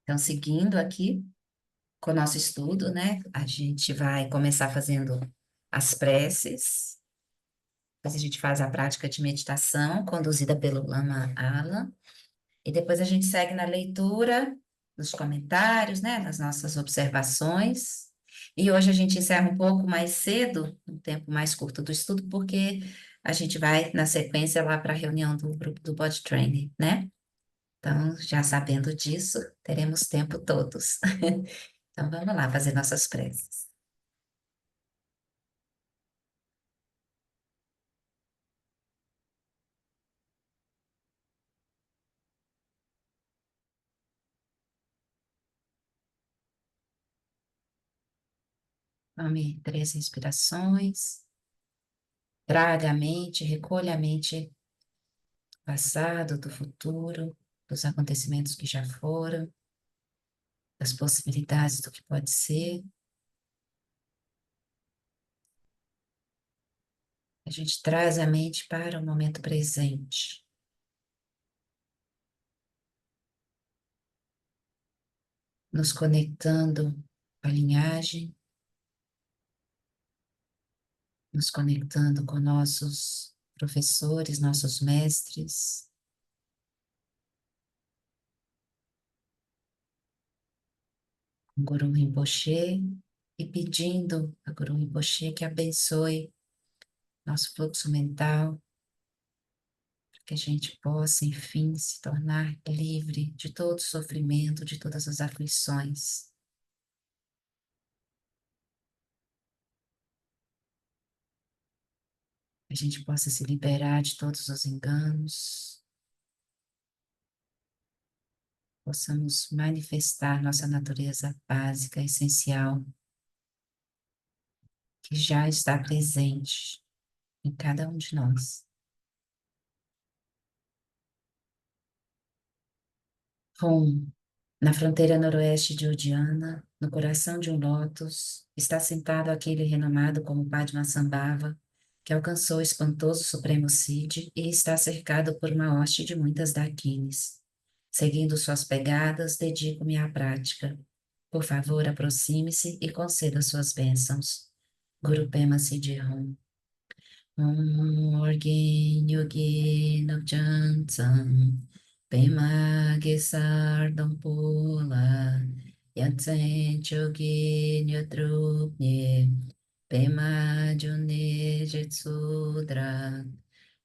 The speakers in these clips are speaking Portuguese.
Então, seguindo aqui com o nosso estudo, né? A gente vai começar fazendo as preces, depois a gente faz a prática de meditação conduzida pelo Lama Alan, e depois a gente segue na leitura dos comentários, né? Das nossas observações. E hoje a gente encerra um pouco mais cedo, um tempo mais curto do estudo, porque a gente vai na sequência lá para a reunião do grupo do Body Training, né? Então, já sabendo disso, teremos tempo todos. Então, vamos lá fazer nossas preces. Tome 3 respirações. Traga a mente, recolha a mente do passado, do futuro, dos acontecimentos que já foram, das possibilidades do que pode ser. A gente traz a mente para o momento presente, nos conectando com a linhagem, nos conectando com nossos professores, nossos mestres, com Guru Rinpoche, e pedindo a Guru Rinpoche que abençoe nosso fluxo mental, que a gente possa, enfim, se tornar livre de todo sofrimento, de todas as aflições. Que a gente possa se liberar de todos os enganos, possamos manifestar nossa natureza básica, essencial, que já está presente em cada um de nós. Rum, na fronteira noroeste de Odiana, no coração de um lótus, está sentado aquele renomado como Padmasambhava, que alcançou o espantoso Supremo Cid e está cercado por uma hoste de muitas dakinis. Seguindo suas pegadas, dedico-me à prática. Por favor, aproxime-se e conceda suas bênçãos. Guru Pema Siddhi Hum. Orgin Yogi Nokchantsam Pema Gesar Pula Yatsen Chogi Nyotrupnye Pema June Jetsudra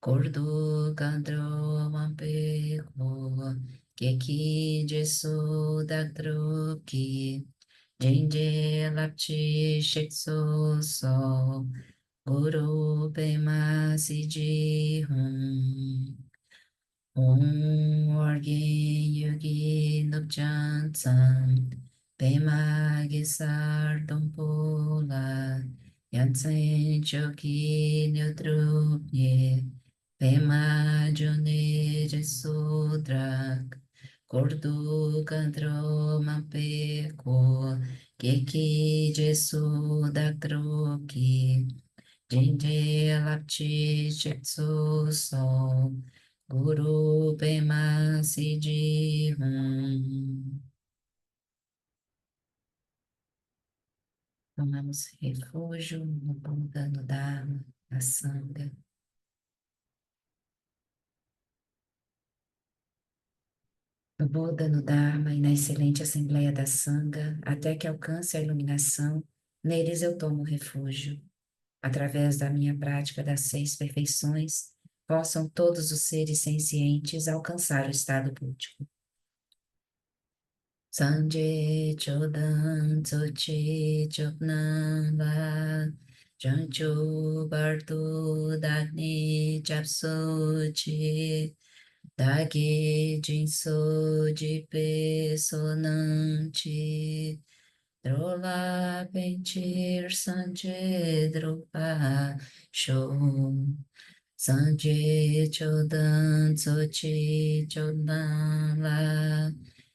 Kordu Kandro Mampeko Keki Jesu Dagdruki Jinje Lapchi Shekso So Guru Pema Siji Hum. Orgin Yogi Nupchan San Pema Gisar Pula Yatsen Choki Nyutrupye Pema June Jesudrak Kordu Kandro Mampeko Keki Jesudak Druki Jinde Lapchi Shitsu So Guru Pema Siji Hum. Tomamos refúgio no Buda, no Dharma, na Sangha. No Buda, no Dharma e na excelente Assembleia da Sangha, até que alcance a iluminação, neles eu tomo refúgio. Através da minha prática das 6 perfeições, possam todos os seres sencientes alcançar o estado búdico. Sanje Chodan Tsochi Chopnan Va Janchu Bartu Dagni Chapsochi Dagi Jinso Jipe Sonanchi Drola Pentir Sanje Drupa Shom Sanje Chodan Tsochi Chodan La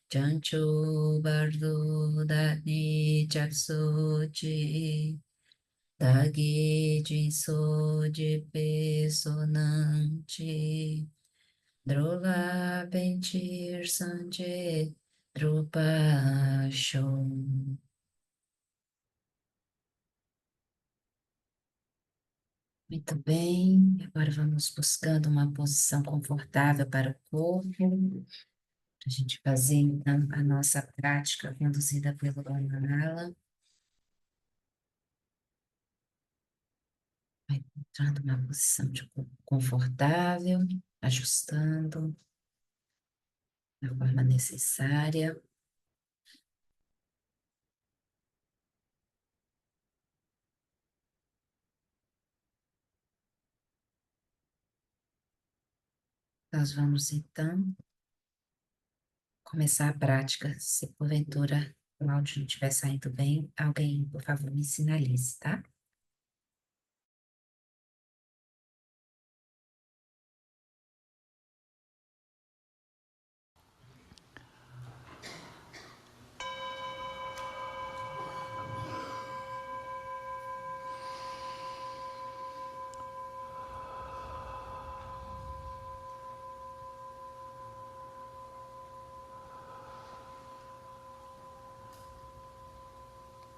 Chanchu Bardo Dani Chapsochi Dagi Jinso de Pesonante Droga Pentir Sanje Drupa Muito bem, agora vamos buscando uma posição confortável para o corpo, para a gente fazer então a nossa prática conduzida pelo Manala. Vai encontrando uma posição de corpo confortável, ajustando da forma necessária. Nós vamos então começar a prática. Se porventura o áudio não estiver saindo bem, alguém, por favor, me sinalize, tá?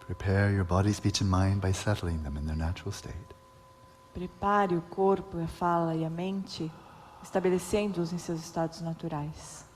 Prepare your body, speech and mind by settling them in their natural state. Prepare o corpo, a fala e a mente, estabelecendo-os em seus estados naturais.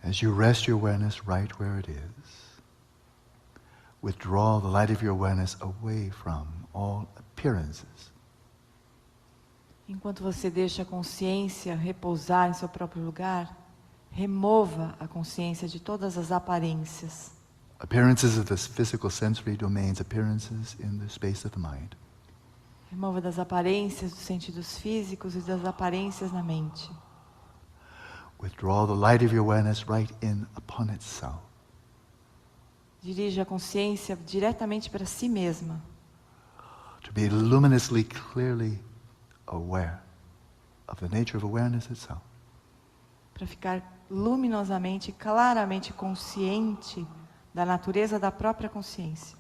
As you rest your awareness right where it is, withdraw the light of your awareness away from all appearances. Enquanto você deixa a consciência repousar em seu próprio lugar, remova a consciência de todas as aparências. Appearances of the physical sensory domains, appearances in the space of the mind. Remova das aparências dos sentidos físicos e das aparências na mente. Withdraw the light of your awareness right in upon itself. Dirija a consciência diretamente para si mesma. To be luminously, clearly aware of the nature of awareness itself. Para ficar luminosamente, claramente consciente da natureza da própria consciência.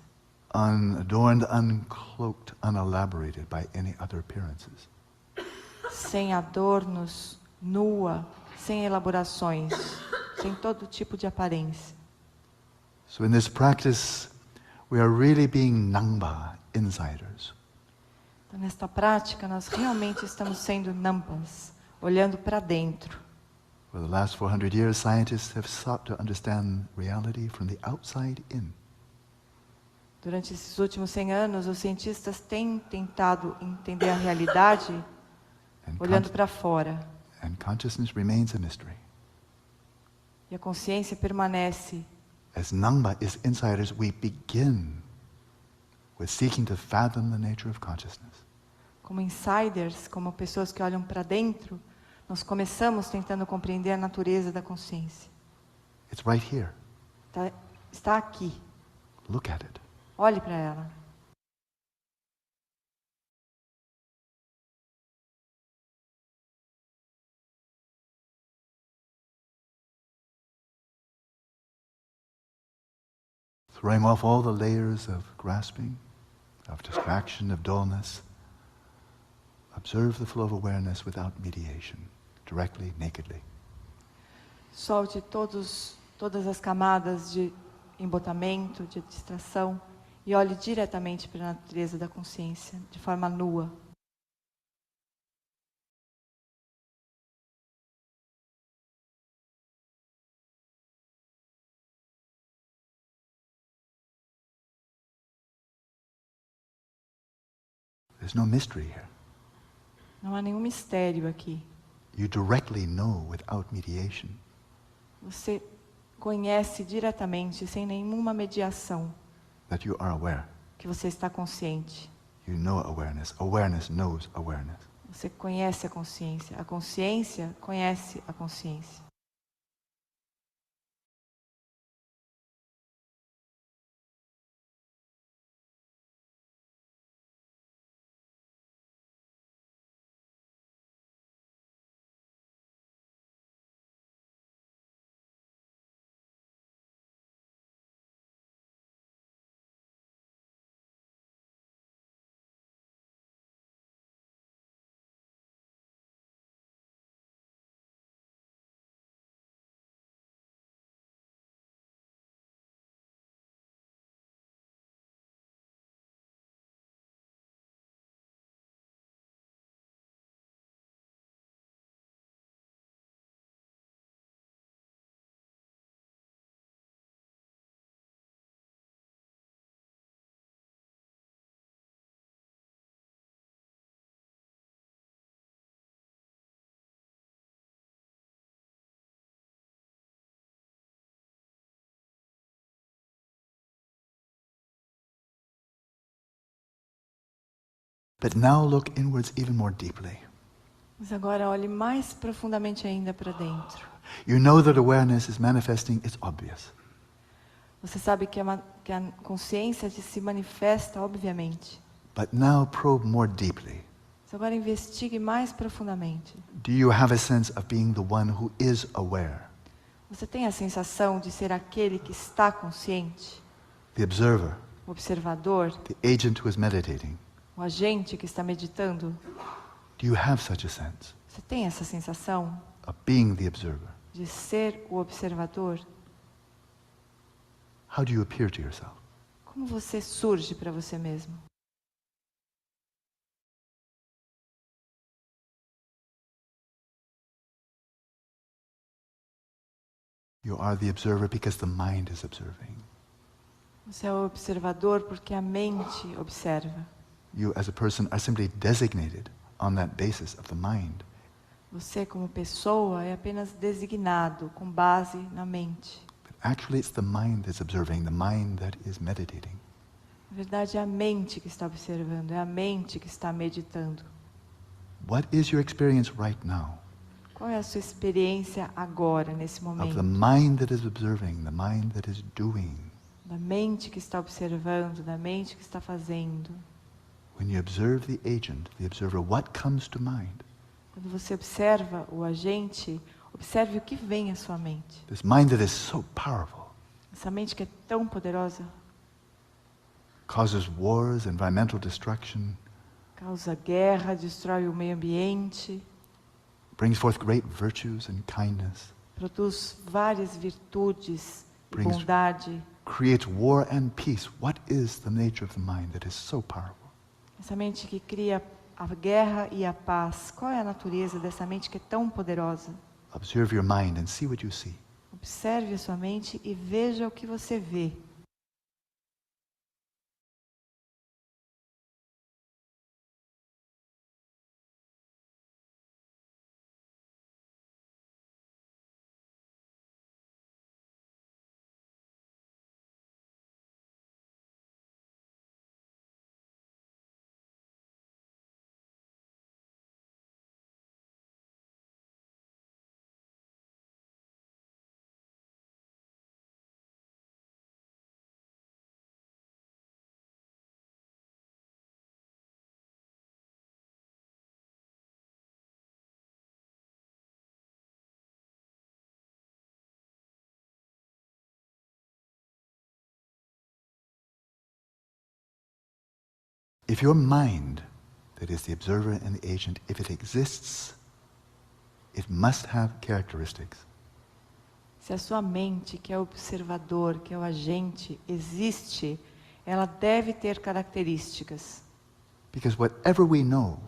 Unadorned, uncloaked, unelaborated by any other appearances. Sem adornos, nua, sem elaborações, sem todo tipo de aparência. So in this practice, we are really being Nangpa, insiders. Então, nesta prática, nós realmente estamos sendo nampas, olhando para dentro. For the last 400 years, scientists have sought to understand reality from the outside in. Durante esses últimos 100 anos, os cientistas têm tentado entender a realidade And, olhando para fora. and consciousness remains a mystery. E a consciência permanece. As Nangpa is insiders, we begin with seeking to fathom the nature of consciousness. Como insiders, como pessoas que olham para dentro, nós começamos tentando compreender a natureza da consciência. It's right here. Está aqui. Look at it. Olhe para ela. Throwing off all the layers of grasping, of distraction, of dullness. Observe the flow of awareness without mediation, directly, nakedly. Solte todas as camadas de embotamento, de distração, e olhe diretamente para a natureza da consciência, de forma nua. There's no mystery here. Não há nenhum mistério aqui. You directly know without mediation. Você conhece diretamente, sem nenhuma mediação, That you are aware. que você está consciente. You know awareness. Awareness knows awareness. Você conhece a consciência conhece a consciência. But now look inwards even more deeply. Mas agora olhe mais profundamente ainda para dentro. You know that awareness is manifesting, it's obvious. Você sabe que a consciência se manifesta, obviamente. But now probe more deeply. Mas agora investigue mais profundamente. Do you have a sense of being the one who is aware? Você tem a sensação de ser aquele que está consciente? The observer, O observador? the agent who is meditating. O agente que está meditando? Do you have such a sense Você tem essa sensação of being the observer? de ser o observador? How do you appear to yourself? Como você surge para você mesmo? You are the observer because the mind is observing. Você é o observador porque a mente observa. You as a person are simply designated on that basis of the mind. Você, como pessoa, é apenas designado com base na mente. But actually it's the mind that's observing, the mind that is meditating. Na verdade, é a mente que está observando, é a mente que está meditando. What is your experience right now Qual é a sua experiência agora, nesse of the momento? mind that is observing, the mind that is doing? Da mente que está observando, da mente que está fazendo. When you observe the agent, the observer, what comes to mind? Quando você observa o agente, observe o que vem à sua mente. This mind that is so powerful, Essa mente que é tão poderosa, causes wars, environmental destruction, causa guerra, destrói o meio ambiente, brings forth great virtues and kindness, produz várias virtudes e Brings- bondade. creates war and peace. What is the nature of the mind that is so powerful? Essa mente que cria a guerra e a paz. Qual é a natureza dessa mente que é tão poderosa? Observe your mind and see what you see. Observe a sua mente e veja o que você vê. If your mind, that is the observer and the agent, if it exists, it must have characteristics. Se a sua mente, que é o observador, que é o agente, existe, ela deve ter características. Because whatever we know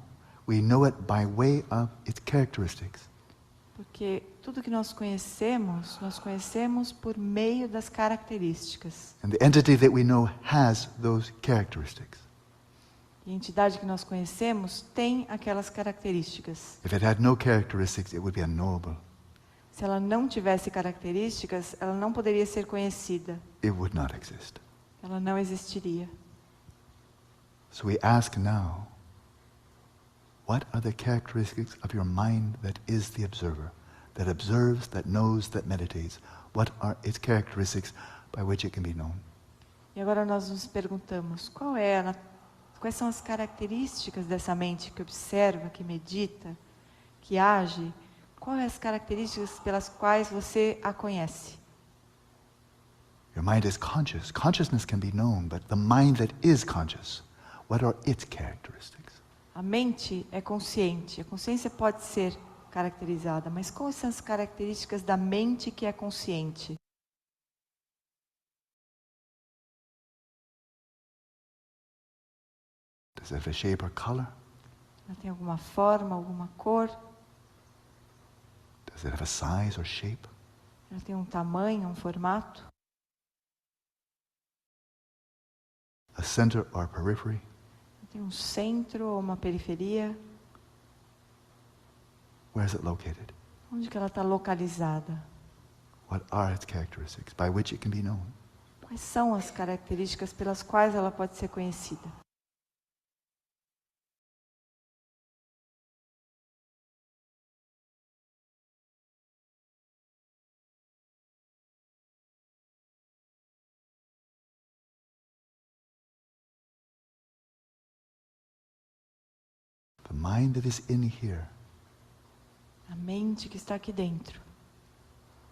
it by way of its characteristics. Porque tudo que nós conhecemos por meio das características. And the entity that we know has those characteristics. E a entidade que nós conhecemos tem aquelas características. If it had no characteristics, it would be unknowable. Se ela não tivesse características, ela não poderia ser conhecida. It would not exist. Ela não existiria. So we ask now, what are the characteristics of your mind that is the observer, that observes, that knows, that meditates? What are its characteristics by which it can be known? E agora nós nos perguntamos, quais são as características dessa mente que observa, que medita, que age? Quais as características pelas quais você a conhece? Your mind is conscious. Consciousness can be known, but the mind that is conscious, what are its characteristics? A mente é consciente. A consciência pode ser caracterizada, mas quais são as características da mente que é consciente? Does it have a shape or color? Ela tem alguma forma, alguma cor? Does it have a size or shape? Ela tem um tamanho, um formato? A center or periphery? Ela tem um centro ou uma periferia? Where is it located? Onde que ela está localizada? What are its characteristics by which it can be known? Quais são as características pelas quais ela pode ser conhecida? The mind that is in here A mente que está aqui dentro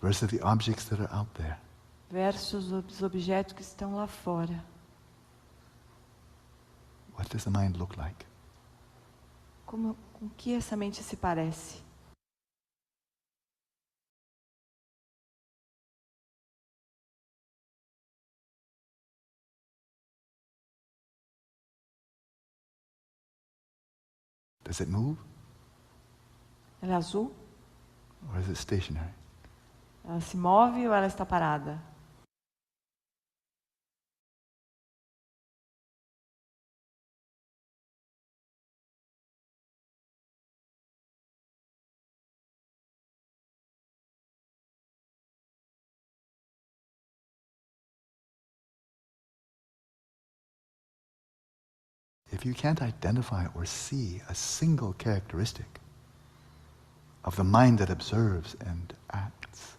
versus the objects that are out there. versus os objetos que estão lá fora. What does the mind look like? Com que essa mente se parece? Does it move Ela é azul? or is it stationary? Ela se move ou ela está parada? If you can't identify or see a single characteristic of the mind that observes and acts,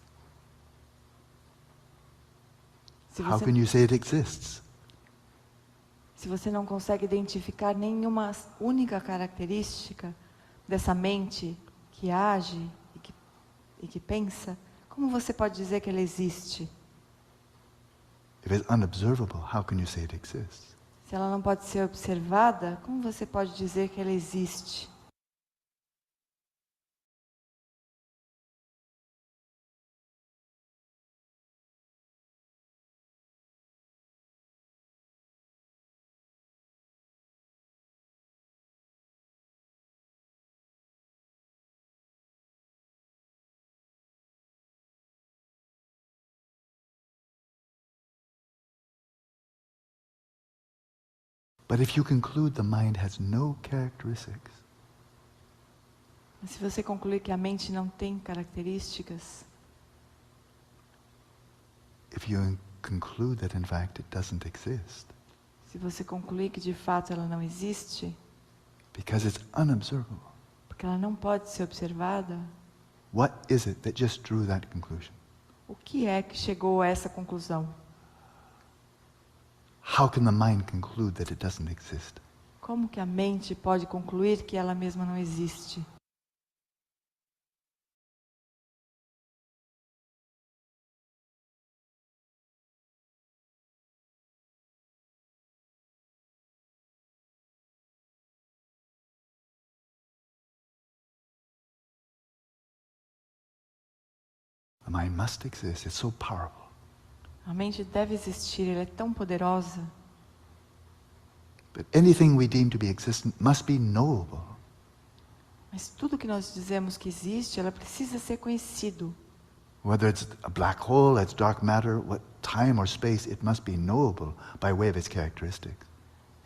how can you say it exists? Se você não consegue identificar nenhuma única característica dessa mente que age e que pensa, como você pode dizer que ela existe? If it's unobservable, how can you say it exists? Se ela não pode ser observada, como você pode dizer que ela existe? But if you conclude the mind has no characteristics, Mas se você concluir que a mente não tem características, if you conclude that in fact it doesn't exist, se você concluir que de fato ela não existe, because it's unobservable, porque ela não pode ser observada, what is it that just drew that conclusion? o que é que chegou a essa conclusão? How can the mind conclude that it doesn't exist? Como que a mente pode concluir que ela mesma não existe? The mind must exist. It's so powerful. A mente deve existir, ela é tão poderosa. But anything we deem to be existent must be knowable. Mas tudo que nós dizemos que existe, ela precisa ser conhecido. Whether it's a black hole, it's dark matter, what time or space, it must be knowable by way of its characteristics.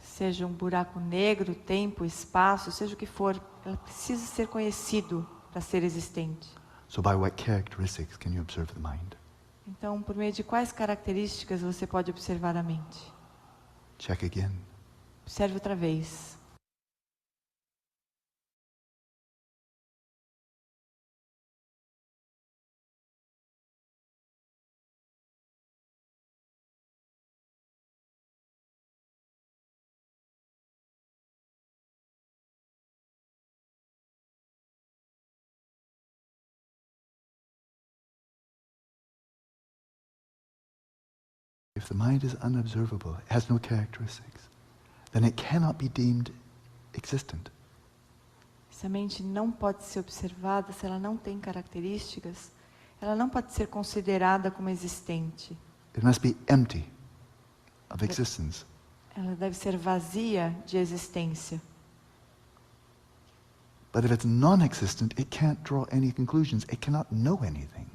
Seja um buraco negro, tempo, espaço, seja o que for, ela precisa ser conhecido para ser existente. So by what characteristics can you observe the mind? Então, por meio de quais características você pode observar a mente? Check again. Observe outra vez. If the mind is unobservable, it has no characteristics, then it cannot be deemed existent. Se a mente não pode ser observada, se ela não tem características, ela não pode ser considerada como existente. It must be empty of existence. Ela deve ser vazia de existência. But if it's non-existent, it can't draw any conclusions. It cannot know anything.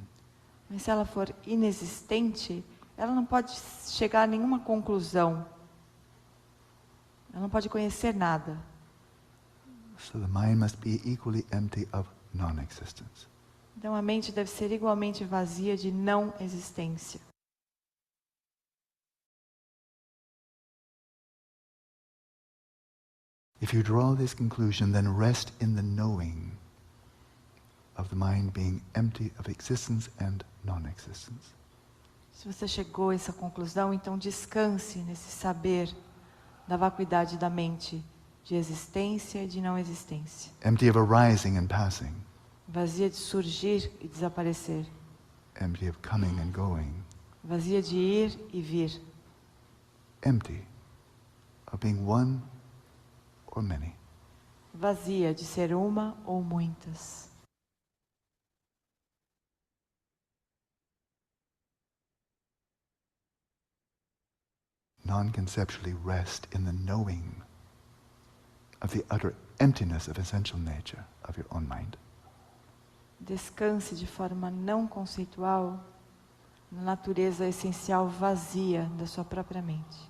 Mas se ela for inexistente, ela não pode chegar a nenhuma conclusão. Ela não pode conhecer nada. So the mind must be equally empty of non-existence. Então a mente deve ser igualmente vazia de não existência. If you draw this conclusion, then rest in the knowing of the mind being empty of existence and non-existence. Se você chegou a essa conclusão, então descanse nesse saber da vacuidade da mente, de existência e de não existência. Empty of arising and passing. Vazia de surgir e desaparecer. Empty of coming and going. Vazia de ir e vir. Empty of being one or many. Vazia de ser uma ou muitas. Non-conceptually rest in the knowing of the utter emptiness of essential nature of your own mind. Descanse de forma não conceitual na natureza essencial vazia da sua própria mente.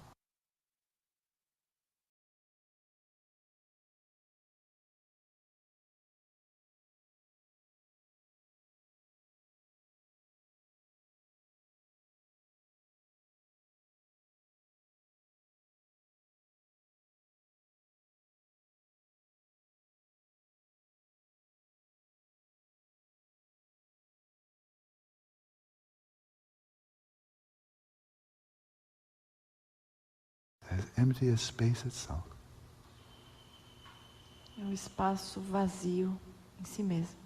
As empty as space itself. É um espaço vazio em si mesmo.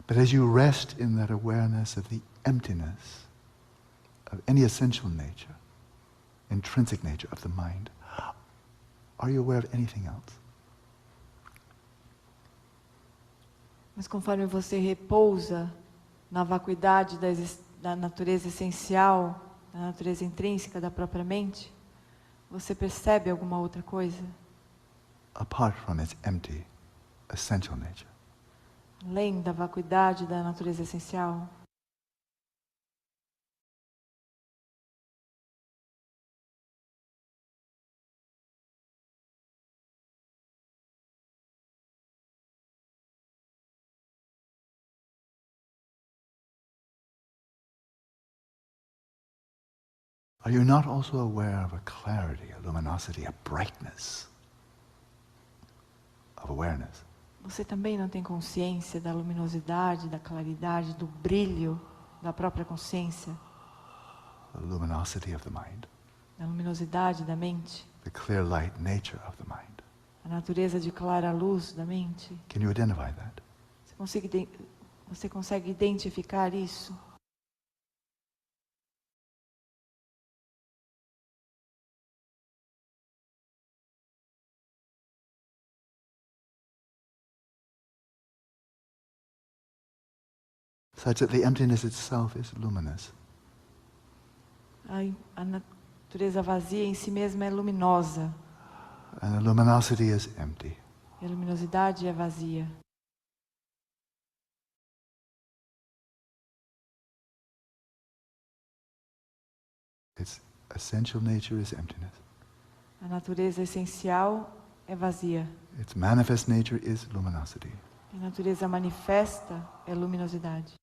But as you rest in that awareness of the emptiness of any essential nature, intrinsic nature of the mind, are you aware of anything else? Mas conforme você repousa na vacuidade da natureza essencial, da natureza intrínseca da própria mente, você percebe alguma outra coisa? Apart from its empty, essential nature. Além da vacuidade da natureza essencial? Are you not also aware of a clarity, a luminosity, a brightness of awareness? Você também não tem consciência da luminosidade, da claridade, do brilho da própria consciência? The luminosity of the mind, Da luminosidade da mente? the clear light nature of the mind. A natureza de clara luz da mente? Can you identify that? Você consegue identificar isso? Such that the emptiness itself is luminous. A natureza vazia em si mesma é luminosa. And the luminosity is empty. E a luminosidade é vazia. Its essential nature is emptiness. A natureza essencial é vazia. Its manifest nature is luminosity. A natureza manifesta é luminosidade.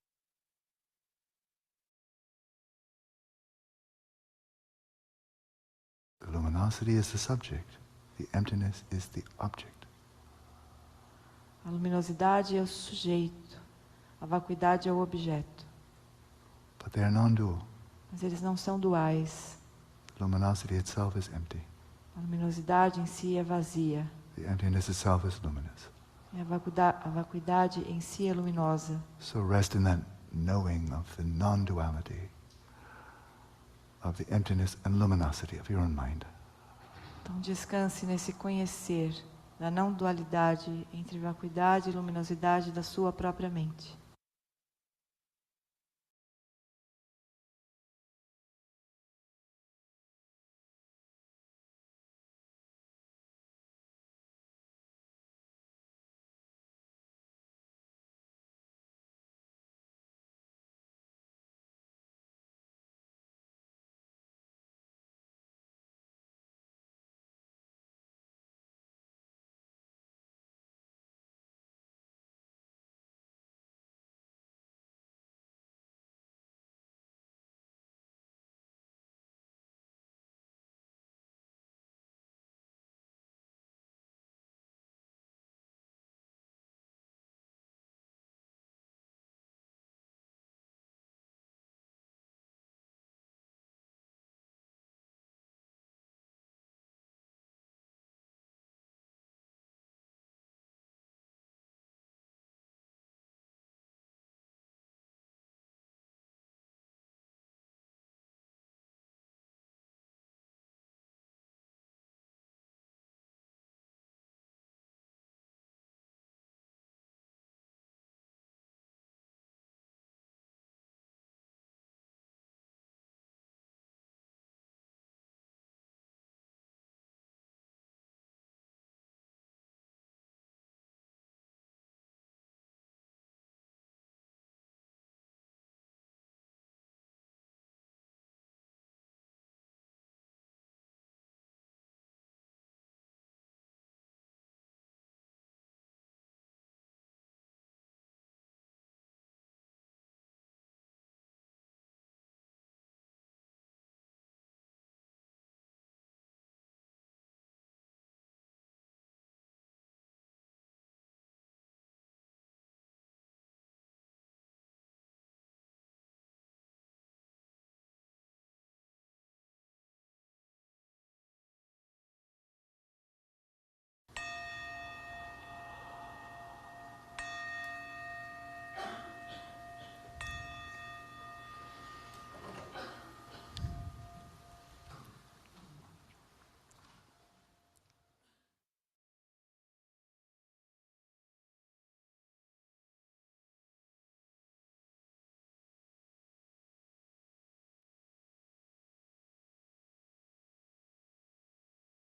The luminosity is the subject. The emptiness is the object. A luminosidade é o sujeito. A vacuidade é o objeto. But they are non-dual. Mas eles não são duais. Luminosity itself is empty. A luminosidade em si é vazia. The emptiness itself is luminous. E a vacuidade em si é luminosa. So rest in that knowing of the non-duality, of the emptiness and luminosity of your own mind. Então descanse nesse conhecer da não dualidade entre vacuidade e luminosidade da sua própria mente.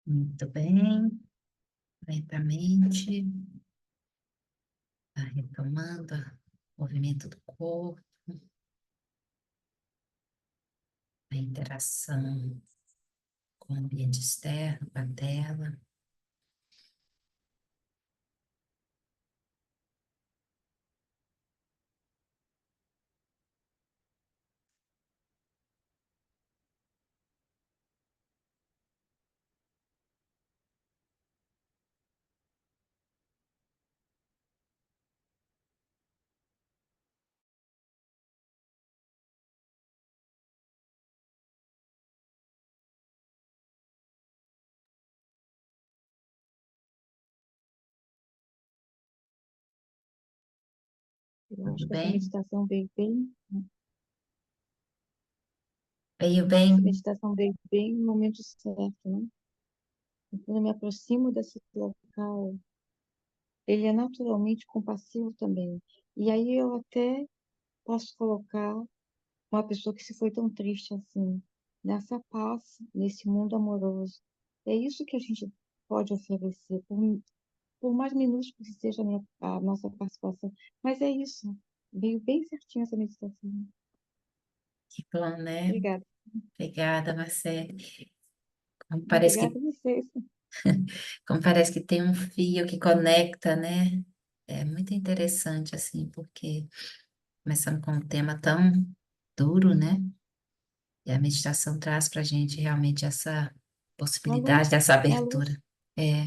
Muito bem. Lentamente. Vai retomando o movimento do corpo, a interação com o ambiente externo, com a tela. Eu Tudo acho que essa bem? meditação veio bem, Veio essa bem? meditação veio bem no momento certo, né? Quando eu me aproximo desse local, ele é naturalmente compassivo também. E aí eu até posso colocar uma pessoa que se foi tão triste assim, nessa paz, nesse mundo amoroso. É isso que a gente pode oferecer, por mais minúsculo que seja a nossa participação. Mas é isso. Veio bem certinho essa meditação. Que bom, né? Obrigada. Obrigada, Marcele. Como parece Obrigada que, a vocês. como parece que tem um fio que conecta, né? É muito interessante, assim, porque começamos com um tema tão duro, né? E a meditação traz para a gente realmente essa Uma possibilidade luz, dessa é a luz, abertura. É,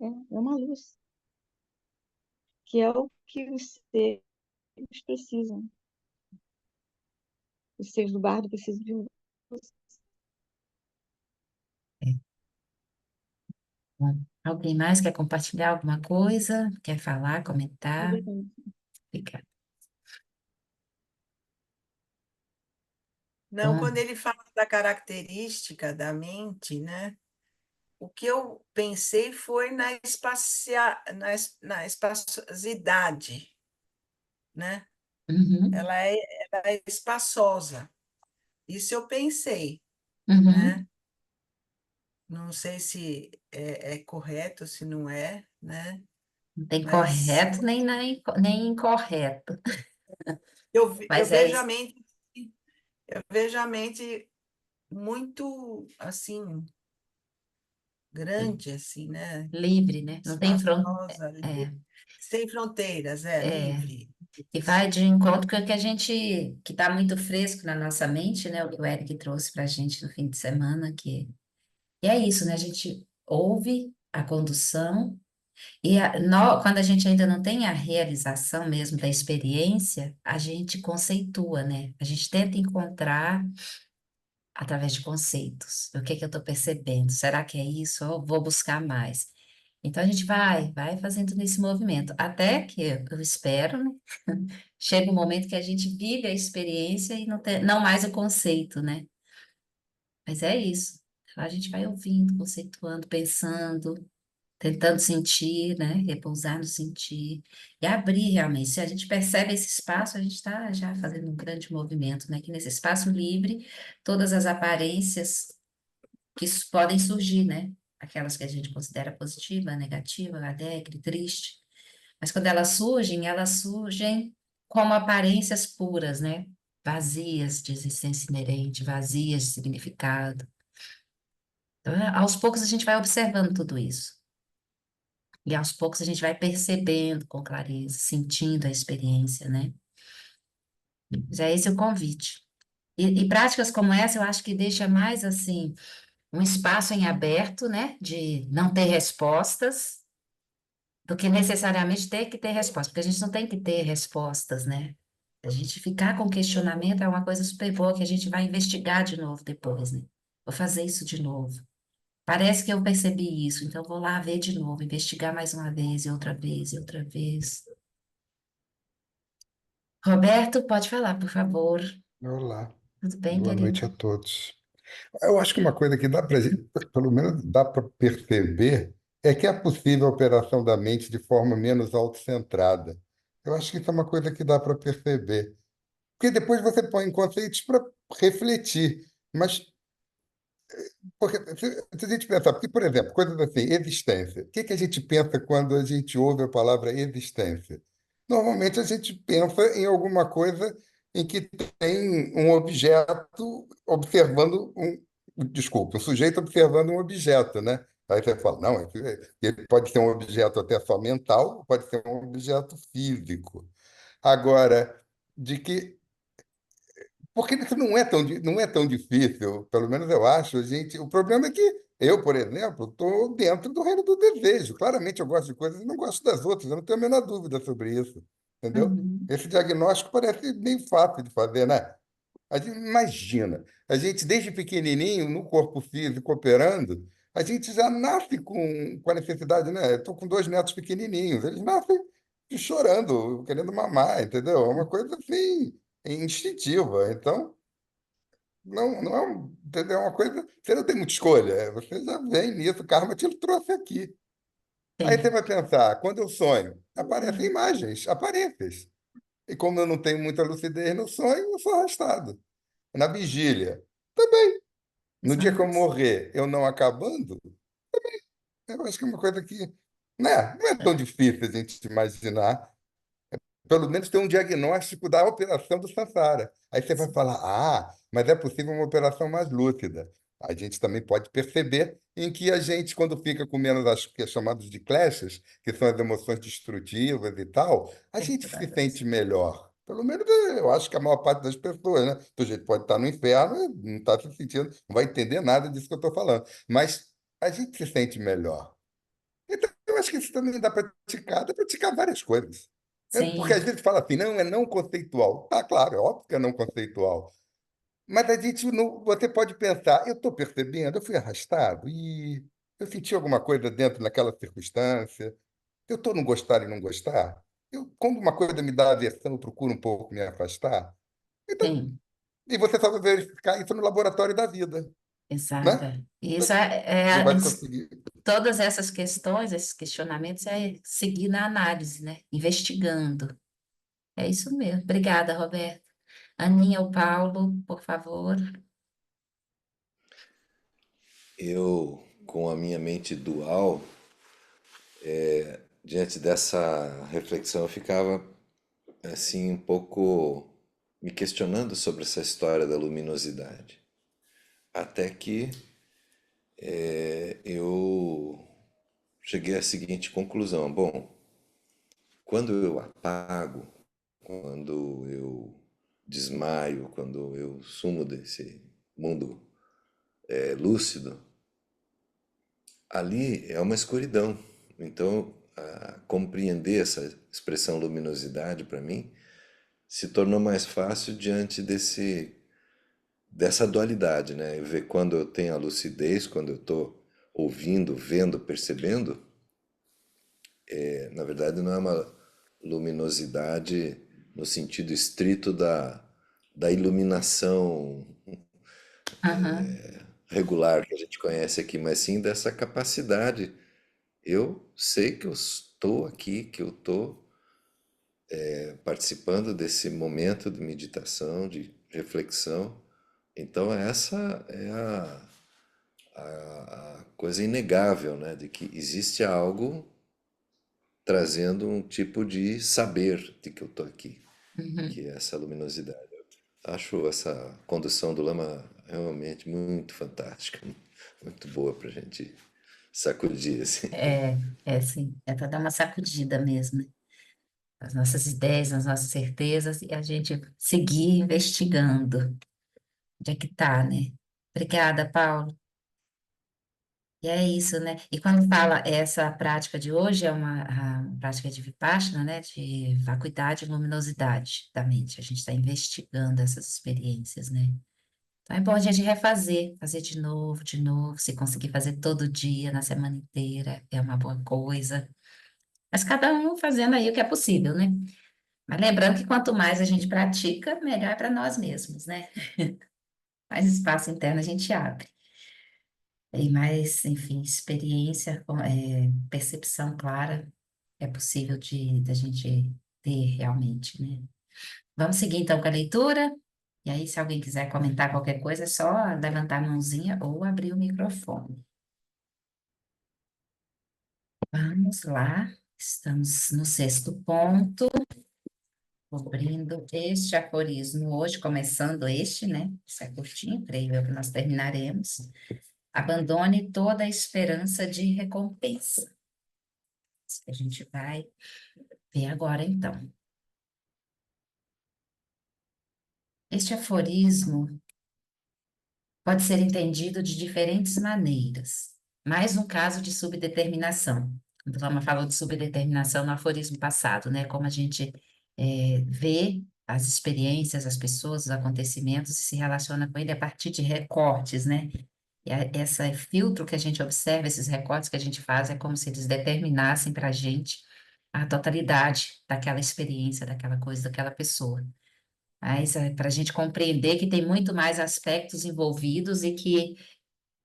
é uma luz, que é o que os seres precisam. Os seres do bardo precisam de luz. é. Bom, alguém mais quer compartilhar alguma coisa? Quer falar, comentar? Obrigada. Fica. Não, Bom, quando ele fala da característica da mente, né? O que eu pensei foi na espaçosidade, né? uhum, Ela é espaçosa. Isso eu pensei, uhum. né? Não sei se é correto, se não é, né? Não tem Mas correto nem incorreto, eu mas é vejo a mente, muito assim grande, assim, né? livre, né? Não tem fronteira. Espaçosa, É, sem fronteiras, é, livre. e vai de encontro com o que a gente, que está muito fresco na nossa mente, né? O que o Eric trouxe para a gente no fim de semana, e é isso, né? A gente ouve a condução. E quando a gente ainda não tem a realização mesmo da experiência, a gente conceitua, né? A gente tenta encontrar através de conceitos. O que que eu estou percebendo? Será que é isso? Ou vou buscar mais? Então a gente vai fazendo nesse movimento, até que eu espero, né? Chega um momento que a gente vive a experiência e não mais o conceito, né? Mas é isso. A gente vai ouvindo, conceituando, pensando, tentando sentir, né? Repousar no sentir e abrir realmente. Se a gente percebe esse espaço, a gente está já fazendo um grande movimento, né? Que nesse espaço livre, todas as aparências podem surgir, né? Aquelas que a gente considera positiva, negativa, alegre, triste. Mas quando elas surgem como aparências puras, né? Vazias de existência inerente, vazias de significado. Então, aos poucos a gente vai observando tudo isso. E aos poucos a gente vai percebendo com clareza, sentindo a experiência, né? Já esse é o convite. E práticas como essa, eu acho que deixa mais assim, um espaço em aberto, né? De não ter respostas, do que necessariamente ter que ter respostas, porque a gente não tem que ter respostas, né? A gente ficar com questionamento é uma coisa super boa que a gente vai investigar de novo depois, né? Vou fazer isso de novo. Parece que eu percebi isso, então vou lá ver de novo, investigar mais uma vez, e outra vez, e outra vez. Roberto, pode falar, por favor. Olá, Tudo bem, boa querido? noite a todos. Eu acho que uma coisa que dá para, pelo menos dá para perceber, é que é possível a operação da mente de forma menos autocentrada. Eu acho que isso é uma coisa que dá para perceber. Porque depois você põe conceitos para refletir, mas Porque se a gente pensar, porque, por exemplo, coisas assim, existência. O que que a gente pensa quando a gente ouve a palavra existência? Normalmente a gente pensa em alguma coisa em que tem um objeto observando desculpa, um sujeito observando um objeto, né? Aí você fala, não, ele pode ser um objeto até só mental, pode ser um objeto físico. Agora, de que porque isso não é tão difícil, pelo menos eu acho, gente. O problema é que eu, por exemplo, estou dentro do reino do desejo. Claramente eu gosto de coisas e não gosto das outras, eu não tenho a menor dúvida sobre isso, entendeu? Uhum. Esse diagnóstico parece meio fácil de fazer, né? A gente imagina, a gente desde pequenininho, no corpo físico operando, a gente já nasce com a necessidade, né? Eu estou com dois netos pequenininhos, eles nascem chorando, querendo mamar, entendeu? É uma coisa assim, instintiva. Então, não é, entendeu? É uma coisa, você não tem muita escolha, você já vem nisso, o karma te trouxe aqui. Aí você Sim, vai pensar, quando eu sonho, aparecem imagens, aparências. E como eu não tenho muita lucidez no sonho, eu sou arrastado. Na vigília. No dia que eu exato. morrer, eu não acabando, eu acho que é uma coisa que, né, não é tão difícil a gente imaginar. Pelo menos ter um diagnóstico da operação do Sansara. Aí você vai falar, ah, mas é possível uma operação mais lúcida. A gente também pode perceber em que a gente, quando fica com menos as que é chamados de clashes, que são as emoções destrutivas e tal, a gente se Perturbadas. sente melhor. Pelo menos eu acho que a maior parte das pessoas, né? Do jeito pode estar no inferno, e não está se sentindo, não vai entender nada disso que eu estou falando. Mas a gente se sente melhor. Então, eu acho que isso também dá para praticar várias coisas. Porque às Sim, vezes fala assim, não, é não conceitual. Tá, claro, é óbvio que é não conceitual. Mas a gente não, você pode pensar, eu estou percebendo, eu fui arrastado e eu senti alguma coisa dentro naquela circunstância. Eu estou no gostar e não gostar. Quando uma coisa me dá aversão, eu procuro um pouco me afastar. Então, sim, e você só vai verificar isso no laboratório da vida, exato. né? Isso Você vai conseguir. todas essas questões, esses questionamentos, é seguir na análise, né? Investigando. É isso mesmo. Obrigada, Roberto. Aninha ou Paulo, por favor. Eu, com a minha mente dual, diante dessa reflexão, eu ficava assim um pouco me questionando sobre essa história da luminosidade. Até que eu cheguei à seguinte conclusão: bom, quando eu apago, quando eu desmaio, quando eu sumo desse mundo lúcido, ali é uma escuridão. Então, compreender essa expressão luminosidade para mim se tornou mais fácil diante dessa dualidade, né? Ver quando eu tenho a lucidez, quando eu estou ouvindo, vendo, percebendo, na verdade não é uma luminosidade no sentido estrito da iluminação Aham, regular que a gente conhece aqui, mas sim dessa capacidade. Eu sei que eu estou aqui, que eu estou participando desse momento de meditação, de reflexão. Então essa é a coisa inegável, né, de que existe algo trazendo um tipo de saber de que eu estou aqui, uhum. que é essa luminosidade. Acho essa condução do Lama realmente muito fantástica, muito boa para a gente sacudir assim. É, é sim, é para dar uma sacudida mesmo, né? As nossas ideias, as nossas certezas e a gente seguir investigando. Onde é que tá, né? Obrigada, Paulo. E é isso, né? E quando fala essa prática de hoje, é a prática de Vipassana, né? De vacuidade e luminosidade da mente. A gente está investigando essas experiências, né? Então é bom a gente refazer, fazer de novo, se conseguir fazer todo dia, na semana inteira, é uma boa coisa. Mas cada um fazendo aí o que é possível, né? Mas lembrando que quanto mais a gente pratica, melhor é para nós mesmos, né? Mais espaço interno a gente abre. E mais, enfim, experiência, percepção clara é possível de da gente ter realmente, né? Vamos seguir então com a leitura E aí, se alguém quiser comentar qualquer coisa, é só levantar a mãozinha ou abrir o microfone. Vamos lá, estamos no 6º ponto, cobrindo este aforismo hoje, começando este, né? Isso é curtinho, creio eu que nós terminaremos. Abandone toda a esperança de recompensa. Isso que a gente vai ver agora, então. Este aforismo pode ser entendido de diferentes maneiras. Mais um caso de subdeterminação. A Lama falou de subdeterminação no aforismo passado, né? Como a gente vê as experiências, as pessoas, os acontecimentos e se relaciona com ele a partir de recortes, né? E esse filtro que a gente observa, esses recortes que a gente faz, é como se eles determinassem para a gente a totalidade daquela experiência, daquela coisa, daquela pessoa. Isso é para a gente compreender que tem muito mais aspectos envolvidos e que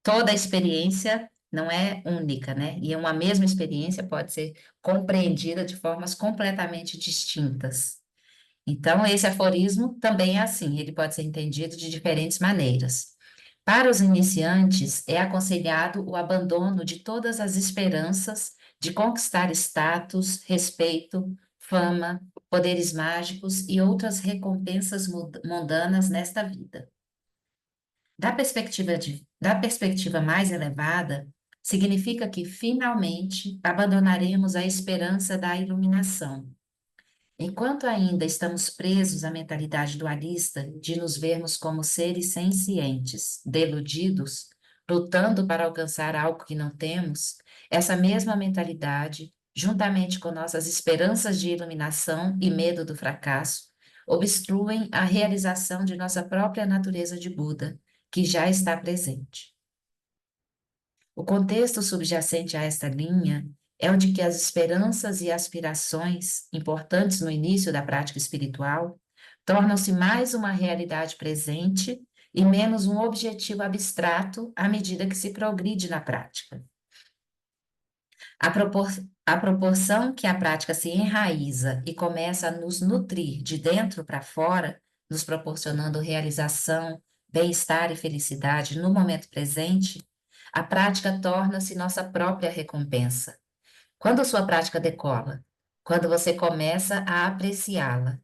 toda a experiência não é única, né? E uma mesma experiência pode ser compreendida de formas completamente distintas. Então, esse aforismo também é assim, ele pode ser entendido de diferentes maneiras. Para os iniciantes, é aconselhado o abandono de todas as esperanças de conquistar status, respeito, fama, poderes mágicos e outras recompensas mundanas nesta vida. Da perspectiva mais elevada, significa que, finalmente, abandonaremos a esperança da iluminação. Enquanto ainda estamos presos à mentalidade dualista de nos vermos como seres sencientes, deludidos, lutando para alcançar algo que não temos, essa mesma mentalidade, juntamente com nossas esperanças de iluminação e medo do fracasso, obstruem a realização de nossa própria natureza de Buda, que já está presente. O contexto subjacente a esta linha é o de que as esperanças e aspirações, importantes no início da prática espiritual, tornam-se mais uma realidade presente e menos um objetivo abstrato à medida que se progride na prática. A proporção que a prática se enraiza e começa a nos nutrir de dentro para fora, nos proporcionando realização, bem-estar e felicidade no momento presente, a prática torna-se nossa própria recompensa. Quando sua prática decola? Quando você começa a apreciá-la.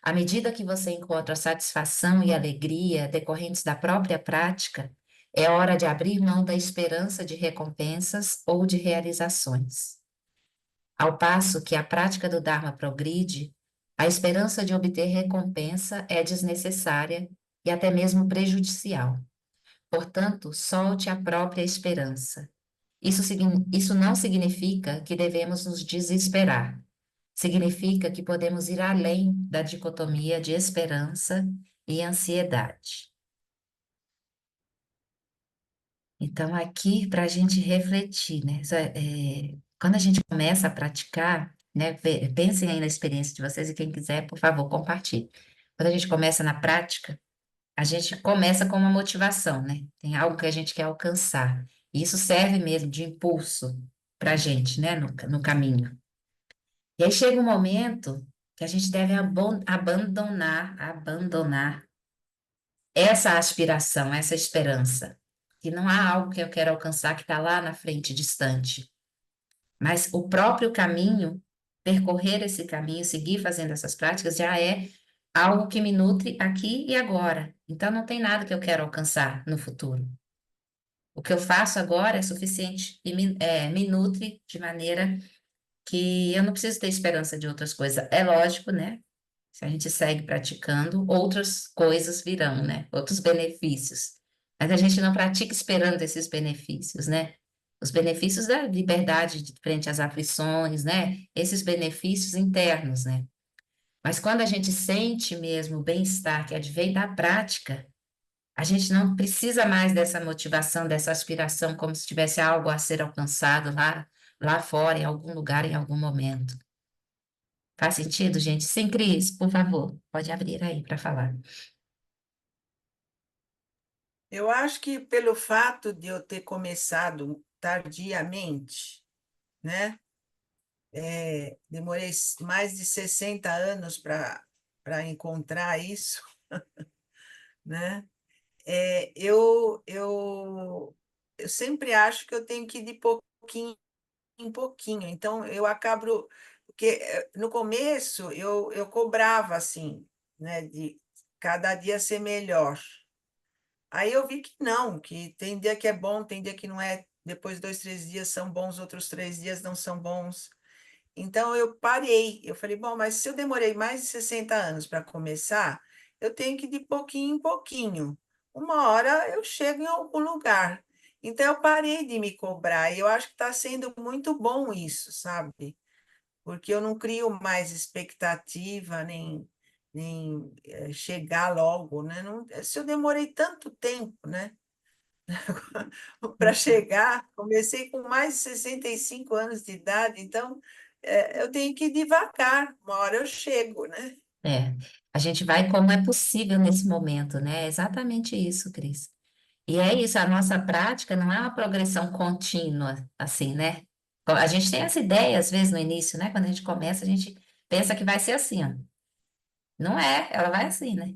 À medida que você encontra satisfação e alegria decorrentes da própria prática, é hora de abrir mão da esperança de recompensas ou de realizações. Ao passo que a prática do Dharma progride, a esperança de obter recompensa é desnecessária e até mesmo prejudicial. Portanto, solte a própria esperança. Isso não significa que devemos nos desesperar. Significa que podemos ir além da dicotomia de esperança e ansiedade. Então, aqui, para a gente refletir, né? Quando a gente começa a praticar, né? Pensem aí na experiência de vocês e quem quiser, por favor, compartilhe. Quando a gente começa na prática, a gente começa com uma motivação, né? Tem algo que a gente quer alcançar. E isso serve mesmo de impulso para a gente, né? No caminho. E aí chega um momento que a gente deve abandonar essa aspiração, essa esperança. Que não há algo que eu quero alcançar que está lá na frente, distante. Mas o próprio caminho, percorrer esse caminho, seguir fazendo essas práticas, já é algo que me nutre aqui e agora. Então, não tem nada que eu quero alcançar no futuro. O que eu faço agora é suficiente e me nutre de maneira que eu não preciso ter esperança de outras coisas. É lógico, né? Se a gente segue praticando, outras coisas virão, né? Outros benefícios. Mas a gente não pratica esperando esses benefícios, né? Os benefícios da liberdade frente às aflições, né? Esses benefícios internos, né? Mas quando a gente sente mesmo o bem-estar que advém da prática, a gente não precisa mais dessa motivação, dessa aspiração, como se tivesse algo a ser alcançado lá fora, em algum lugar, em algum momento. Faz sentido, gente? Sim, Cris, por favor, pode abrir aí para falar. Eu acho que pelo fato de eu ter começado tardiamente, né? Demorei mais de 60 anos para encontrar isso. né? Eu sempre acho que eu tenho que ir de pouquinho em pouquinho. Então, eu acabo. Porque no começo eu cobrava assim, né? De cada dia ser melhor. Aí eu vi que não, que tem dia que é bom, tem dia que não é. Depois 2, 3 dias são bons, outros 3 dias não são bons. Então eu parei. Eu falei, bom, mas se eu demorei mais de 60 anos para começar, eu tenho que ir de pouquinho em pouquinho. Uma hora eu chego em algum lugar. Então eu parei de me cobrar e eu acho que está sendo muito bom isso, sabe? Porque eu não crio mais expectativa, nem chegar logo, né? Não, se eu demorei tanto tempo, né? Para chegar, comecei com mais de 65 anos de idade, então eu tenho que ir devagar, uma hora eu chego, né? É, a gente vai como é possível nesse momento, né? É exatamente isso, Cris. E é isso, a nossa prática não é uma progressão contínua, assim, né? A gente tem essa ideia, às vezes, no início, né? Quando a gente começa, a gente pensa que vai ser assim, ó. Não é, ela vai assim, né?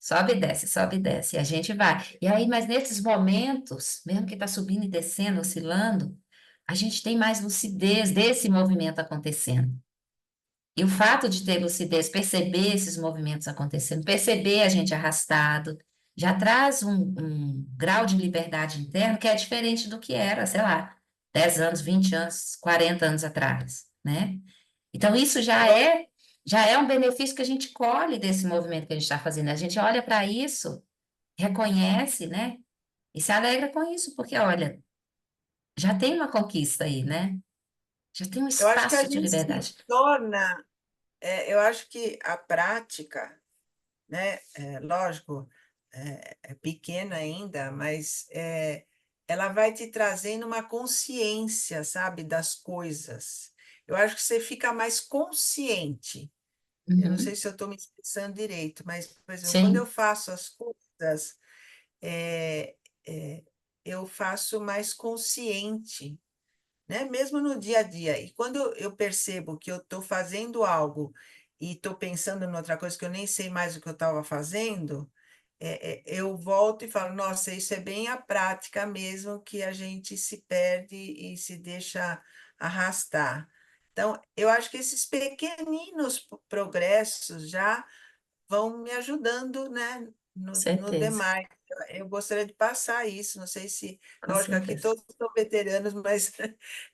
Sobe e desce, e a gente vai. E aí, mas nesses momentos, mesmo que está subindo e descendo, oscilando, a gente tem mais lucidez desse movimento acontecendo. E o fato de ter lucidez, perceber esses movimentos acontecendo, perceber a gente arrastado, já traz um grau de liberdade interna que é diferente do que era, sei lá, 10 anos, 20 anos, 40 anos atrás, né? Então, isso Eu, já é um benefício que a gente colhe desse movimento que a gente está fazendo. A gente olha para isso, reconhece, né? E se alegra com isso, porque, olha, já tem uma conquista aí, né? Já tem um eu acho que a espaço de gente se liberdade. torna, eu acho que a prática, né, lógico, é pequena ainda, mas ela vai te trazendo uma consciência, sabe, das coisas. Eu acho que você fica mais consciente. Eu não sei Uhum. se eu estou me expressando direito, mas, por exemplo, quando eu Sim, faço as coisas, é, é, eu faço mais consciente, né? Mesmo no dia a dia. E quando eu percebo que eu estou fazendo algo e estou pensando em outra coisa que eu nem sei mais o que eu estava fazendo, eu volto e falo, nossa, isso é bem a prática mesmo que a gente se perde e se deixa arrastar. Então, eu acho que esses pequeninos progressos já vão me ajudando, né, no certeza, demais. Eu gostaria de passar isso, não sei se, com lógico, aqui certeza. todos são veteranos, mas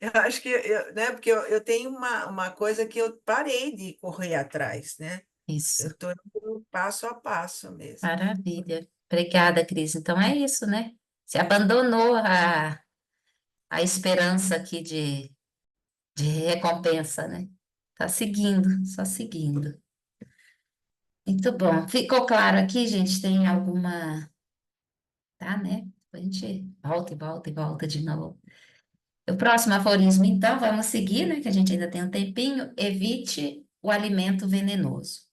eu acho que, né, porque eu tenho uma coisa que eu parei de correr atrás, né? Eu Isso, estou indo passo a passo mesmo. maravilha. Obrigada, Cris. Então é isso, né? Você abandonou a esperança aqui de recompensa, né? Tá seguindo, só seguindo. Muito bom. Ficou claro aqui, gente? Tem alguma. Tá, né? A gente volta e volta e volta de novo. O próximo aforismo, então, vamos seguir, né? Que a gente ainda tem um tempinho. Evite o alimento venenoso.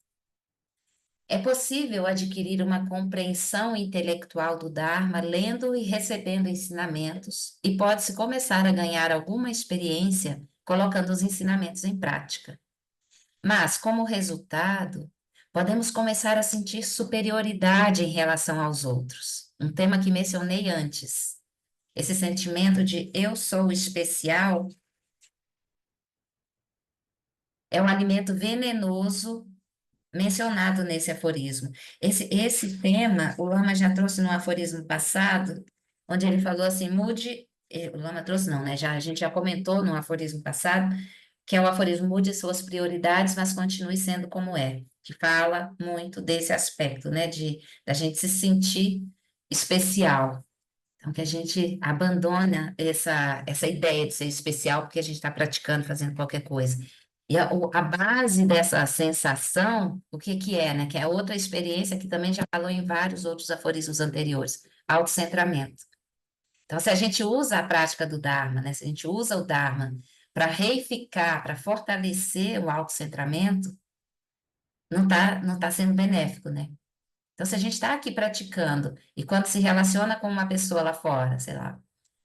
É possível adquirir uma compreensão intelectual do Dharma lendo e recebendo ensinamentos, e pode-se começar a ganhar alguma experiência colocando os ensinamentos em prática. Mas, como resultado, podemos começar a sentir superioridade em relação aos outros. Um tema que mencionei antes. Esse sentimento de eu sou especial é um alimento venenoso mencionado nesse aforismo. Esse tema, o Lama já trouxe no aforismo passado, onde ele falou assim, mude, o Lama trouxe não, né? A gente já comentou no aforismo passado, que é o aforismo mude suas prioridades, mas continue sendo como é, que fala muito desse aspecto, né? Da gente se sentir especial. Então, que a gente abandona essa ideia de ser especial porque a gente está praticando, fazendo qualquer coisa. E a base dessa sensação, o que que é, né? Que é outra experiência que também já falou em vários outros aforismos anteriores, autocentramento. Então, se a gente usa a prática do Dharma, né? Se a gente usa o Dharma para reificar, para fortalecer o autocentramento, não tá sendo benéfico, né? Então, se a gente está aqui praticando e quando se relaciona com uma pessoa lá fora, sei lá,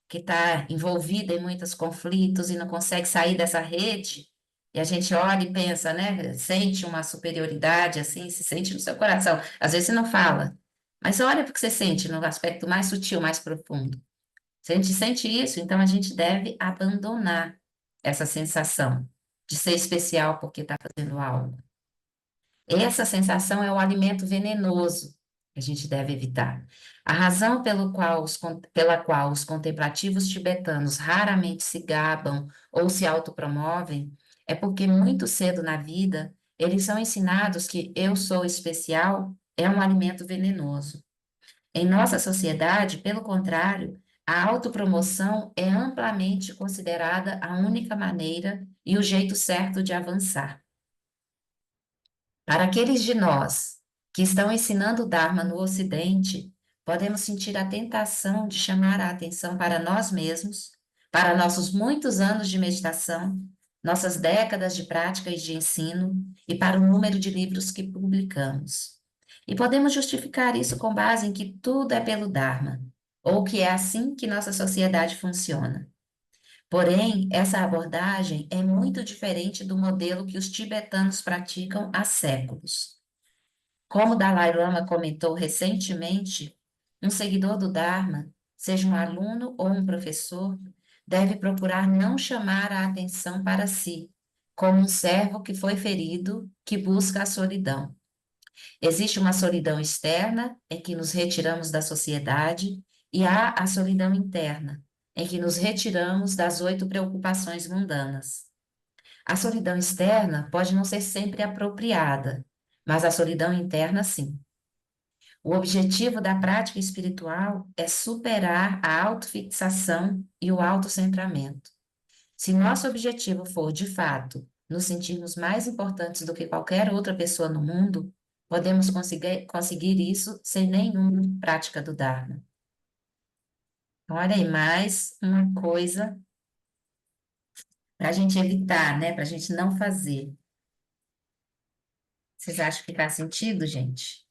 que está envolvida em muitos conflitos e não consegue sair dessa rede, E a gente olha e pensa, né? Sente uma superioridade, assim, se sente no seu coração. Às vezes você não fala, mas olha porque você sente no aspecto mais sutil, mais profundo. Se a gente sente isso, então a gente deve abandonar essa sensação de ser especial porque está fazendo algo. Essa sensação é o alimento venenoso que a gente deve evitar. A razão pela qual os contemplativos tibetanos raramente se gabam ou se autopromovem é porque muito cedo na vida eles são ensinados que eu sou especial é um alimento venenoso. Em nossa sociedade, pelo contrário, a autopromoção é amplamente considerada a única maneira e o jeito certo de avançar. Para aqueles de nós que estão ensinando o Dharma no Ocidente, podemos sentir a tentação de chamar a atenção para nós mesmos, para nossos muitos anos de meditação, nossas décadas de prática e de ensino, e para o número de livros que publicamos. E podemos justificar isso com base em que tudo é pelo Dharma, ou que é assim que nossa sociedade funciona. Porém, essa abordagem é muito diferente do modelo que os tibetanos praticam há séculos. Como Dalai Lama comentou recentemente, um seguidor do Dharma, seja um aluno ou um professor, deve procurar não chamar a atenção para si, como um servo que foi ferido, que busca a solidão. Existe uma solidão externa, em que nos retiramos da sociedade, e há a solidão interna, em que nos retiramos das 8 preocupações mundanas. A solidão externa pode não ser sempre apropriada, mas a solidão interna, sim. O objetivo da prática espiritual é superar a autofixação e o autocentramento. Se nosso objetivo for, de fato, nos sentirmos mais importantes do que qualquer outra pessoa no mundo, podemos conseguir isso sem nenhuma prática do Dharma. Então, olha aí, mais uma coisa para a gente evitar, né? Para a gente não fazer. Vocês acham que faz sentido, gente?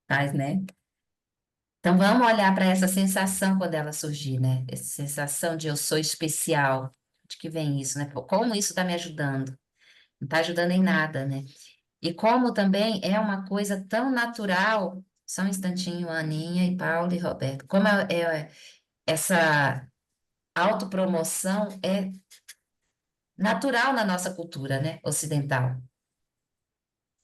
Faz, né? Então, vamos olhar para essa sensação quando ela surgir, né? Essa sensação de eu sou especial. De que vem isso, né? Como isso está me ajudando? Não está ajudando em nada, né? E como também é uma coisa tão natural, só um instantinho, Aninha e Paulo e Roberto, como essa autopromoção é natural na nossa cultura, né, ocidental.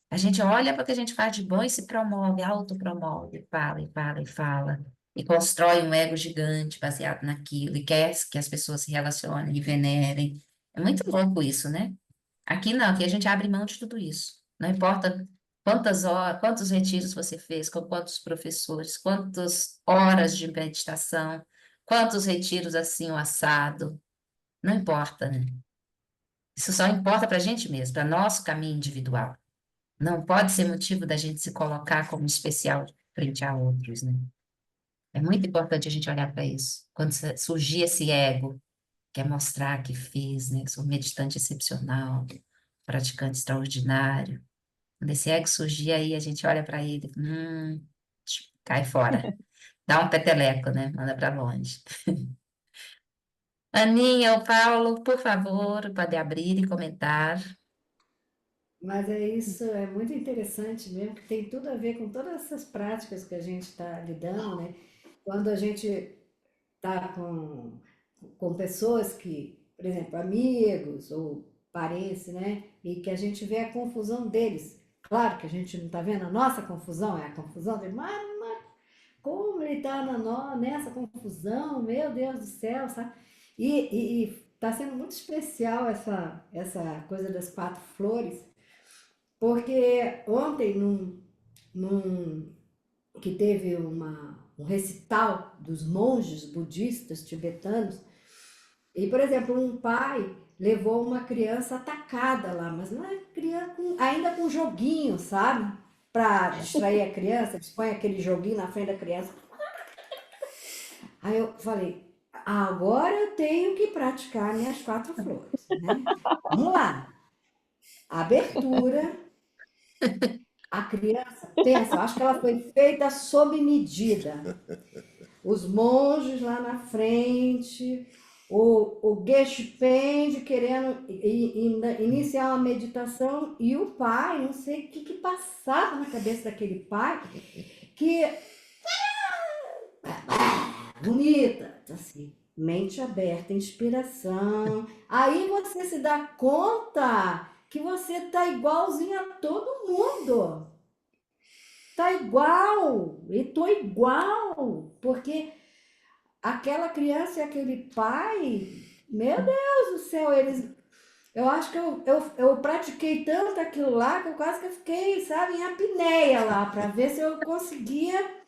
A gente olha para o que a gente faz de bom e se promove, autopromove, fala e fala e fala, e constrói um ego gigante baseado naquilo, e quer que as pessoas se relacionem e venerem. É muito louco isso, né? Aqui não, aqui a gente abre mão de tudo isso. Não importa quantas horas, quantos retiros você fez, com quantos professores, quantas horas de meditação, quantos retiros assim, o assado. Não importa, né? Isso só importa para a gente mesmo, para nosso caminho individual. Não pode ser motivo da gente se colocar como especial frente a outros, né? É muito importante a gente olhar para isso. Quando surgir esse ego, quer mostrar que fez, né? Que sou um meditante excepcional, praticante extraordinário. Quando esse ego surgir aí, a gente olha para ele, cai fora. Dá um peteleco, né? Manda para longe. Aninha ou Paulo, por favor, pode abrir e comentar. Mas é isso, é muito interessante mesmo, que tem tudo a ver com todas essas práticas que a gente está lidando, né? Quando a gente está com pessoas que, por exemplo, amigos ou parentes, né? E que a gente vê a confusão deles. Claro que a gente não está vendo a nossa confusão, é a confusão dele, mas como ele está nessa confusão, meu Deus do céu, sabe? E está sendo muito especial essa coisa das 4 flores, porque ontem, num que teve um recital dos monges budistas tibetanos, e, por exemplo, um pai levou uma criança atacada lá, mas não é criança ainda com joguinho, sabe? Para distrair a criança, eles põem aquele joguinho na frente da criança. Aí eu falei, agora eu tenho que praticar minhas 4 flores, né? Vamos lá. Abertura. A criança, pensa, eu acho que ela foi feita sob medida. Os monges lá na frente, o Geshe Pende querendo iniciar uma meditação e o pai, não sei o que passava na cabeça daquele pai, que bonita, assim, mente aberta, inspiração. Aí você se dá conta que você tá igualzinho a todo mundo. Tá igual, e tô igual, porque aquela criança e aquele pai, meu Deus do céu, eles. Eu acho que eu pratiquei tanto aquilo lá que eu quase que fiquei, sabe, em apneia lá, para ver se eu conseguia.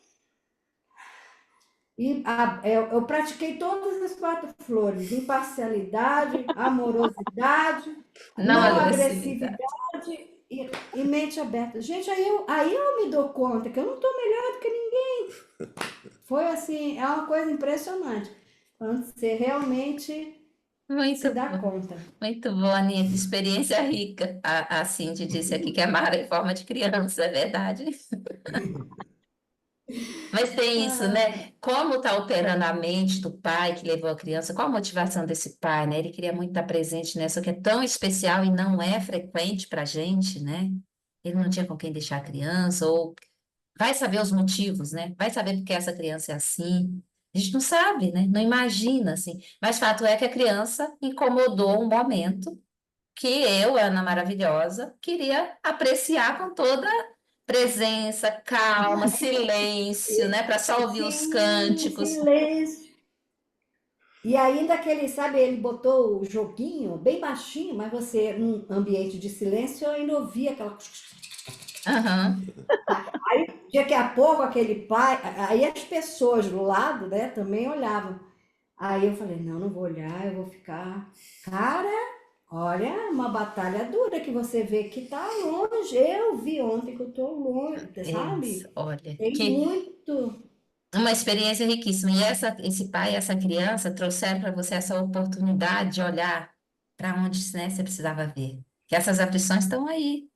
Eu pratiquei todas as quatro flores: imparcialidade, amorosidade, Não não agressividade. agressividade e mente aberta. Gente, aí eu me dou conta que eu não estou melhor do que ninguém. Foi assim, é uma coisa impressionante. Quando você realmente Muito se dá bom. conta. Muito bom, Aninha, que experiência rica. A Cindy disse aqui que é Mara em forma de criança, é verdade. Mas tem isso, né? Como está operando a mente do pai que levou a criança, qual a motivação desse pai, né? Ele queria muito estar presente nessa que é tão especial e não é frequente para a gente, né? Ele não tinha com quem deixar a criança, ou vai saber os motivos, né? Vai saber porque essa criança é assim. A gente não sabe, né? Não imagina, assim. Mas fato é que a criança incomodou um momento que eu, Ana Maravilhosa, queria apreciar com toda presença, calma, silêncio, né? Para só ouvir os Sim, cânticos. silêncio. E ainda que ele, sabe, ele botou o joguinho bem baixinho, mas você, num ambiente de silêncio, ainda ouvia aquela. Aham. Aí, daqui a pouco, aquele pai. Aí as pessoas do lado, né, também olhavam. Aí eu falei: não, não vou olhar, eu vou ficar. Cara, olha, uma batalha dura que você vê que tá longe. Eu vi ontem que eu tô longe, Isso, sabe? olha, Tem que muito. uma experiência riquíssima. E esse pai e essa criança trouxeram para você essa oportunidade de olhar para onde, né, você precisava ver. Que essas aflições estão aí,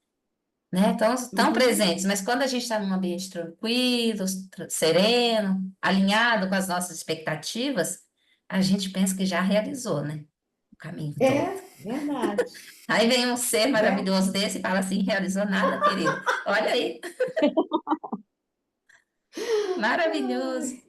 né? Estão Uhum. presentes, mas quando a gente está num ambiente tranquilo, sereno, alinhado com as nossas expectativas, a gente pensa que já realizou, né? O caminho todo. É verdade. Aí vem um ser Ver- maravilhoso desse e fala assim: realizou nada, querido. Olha aí, maravilhoso.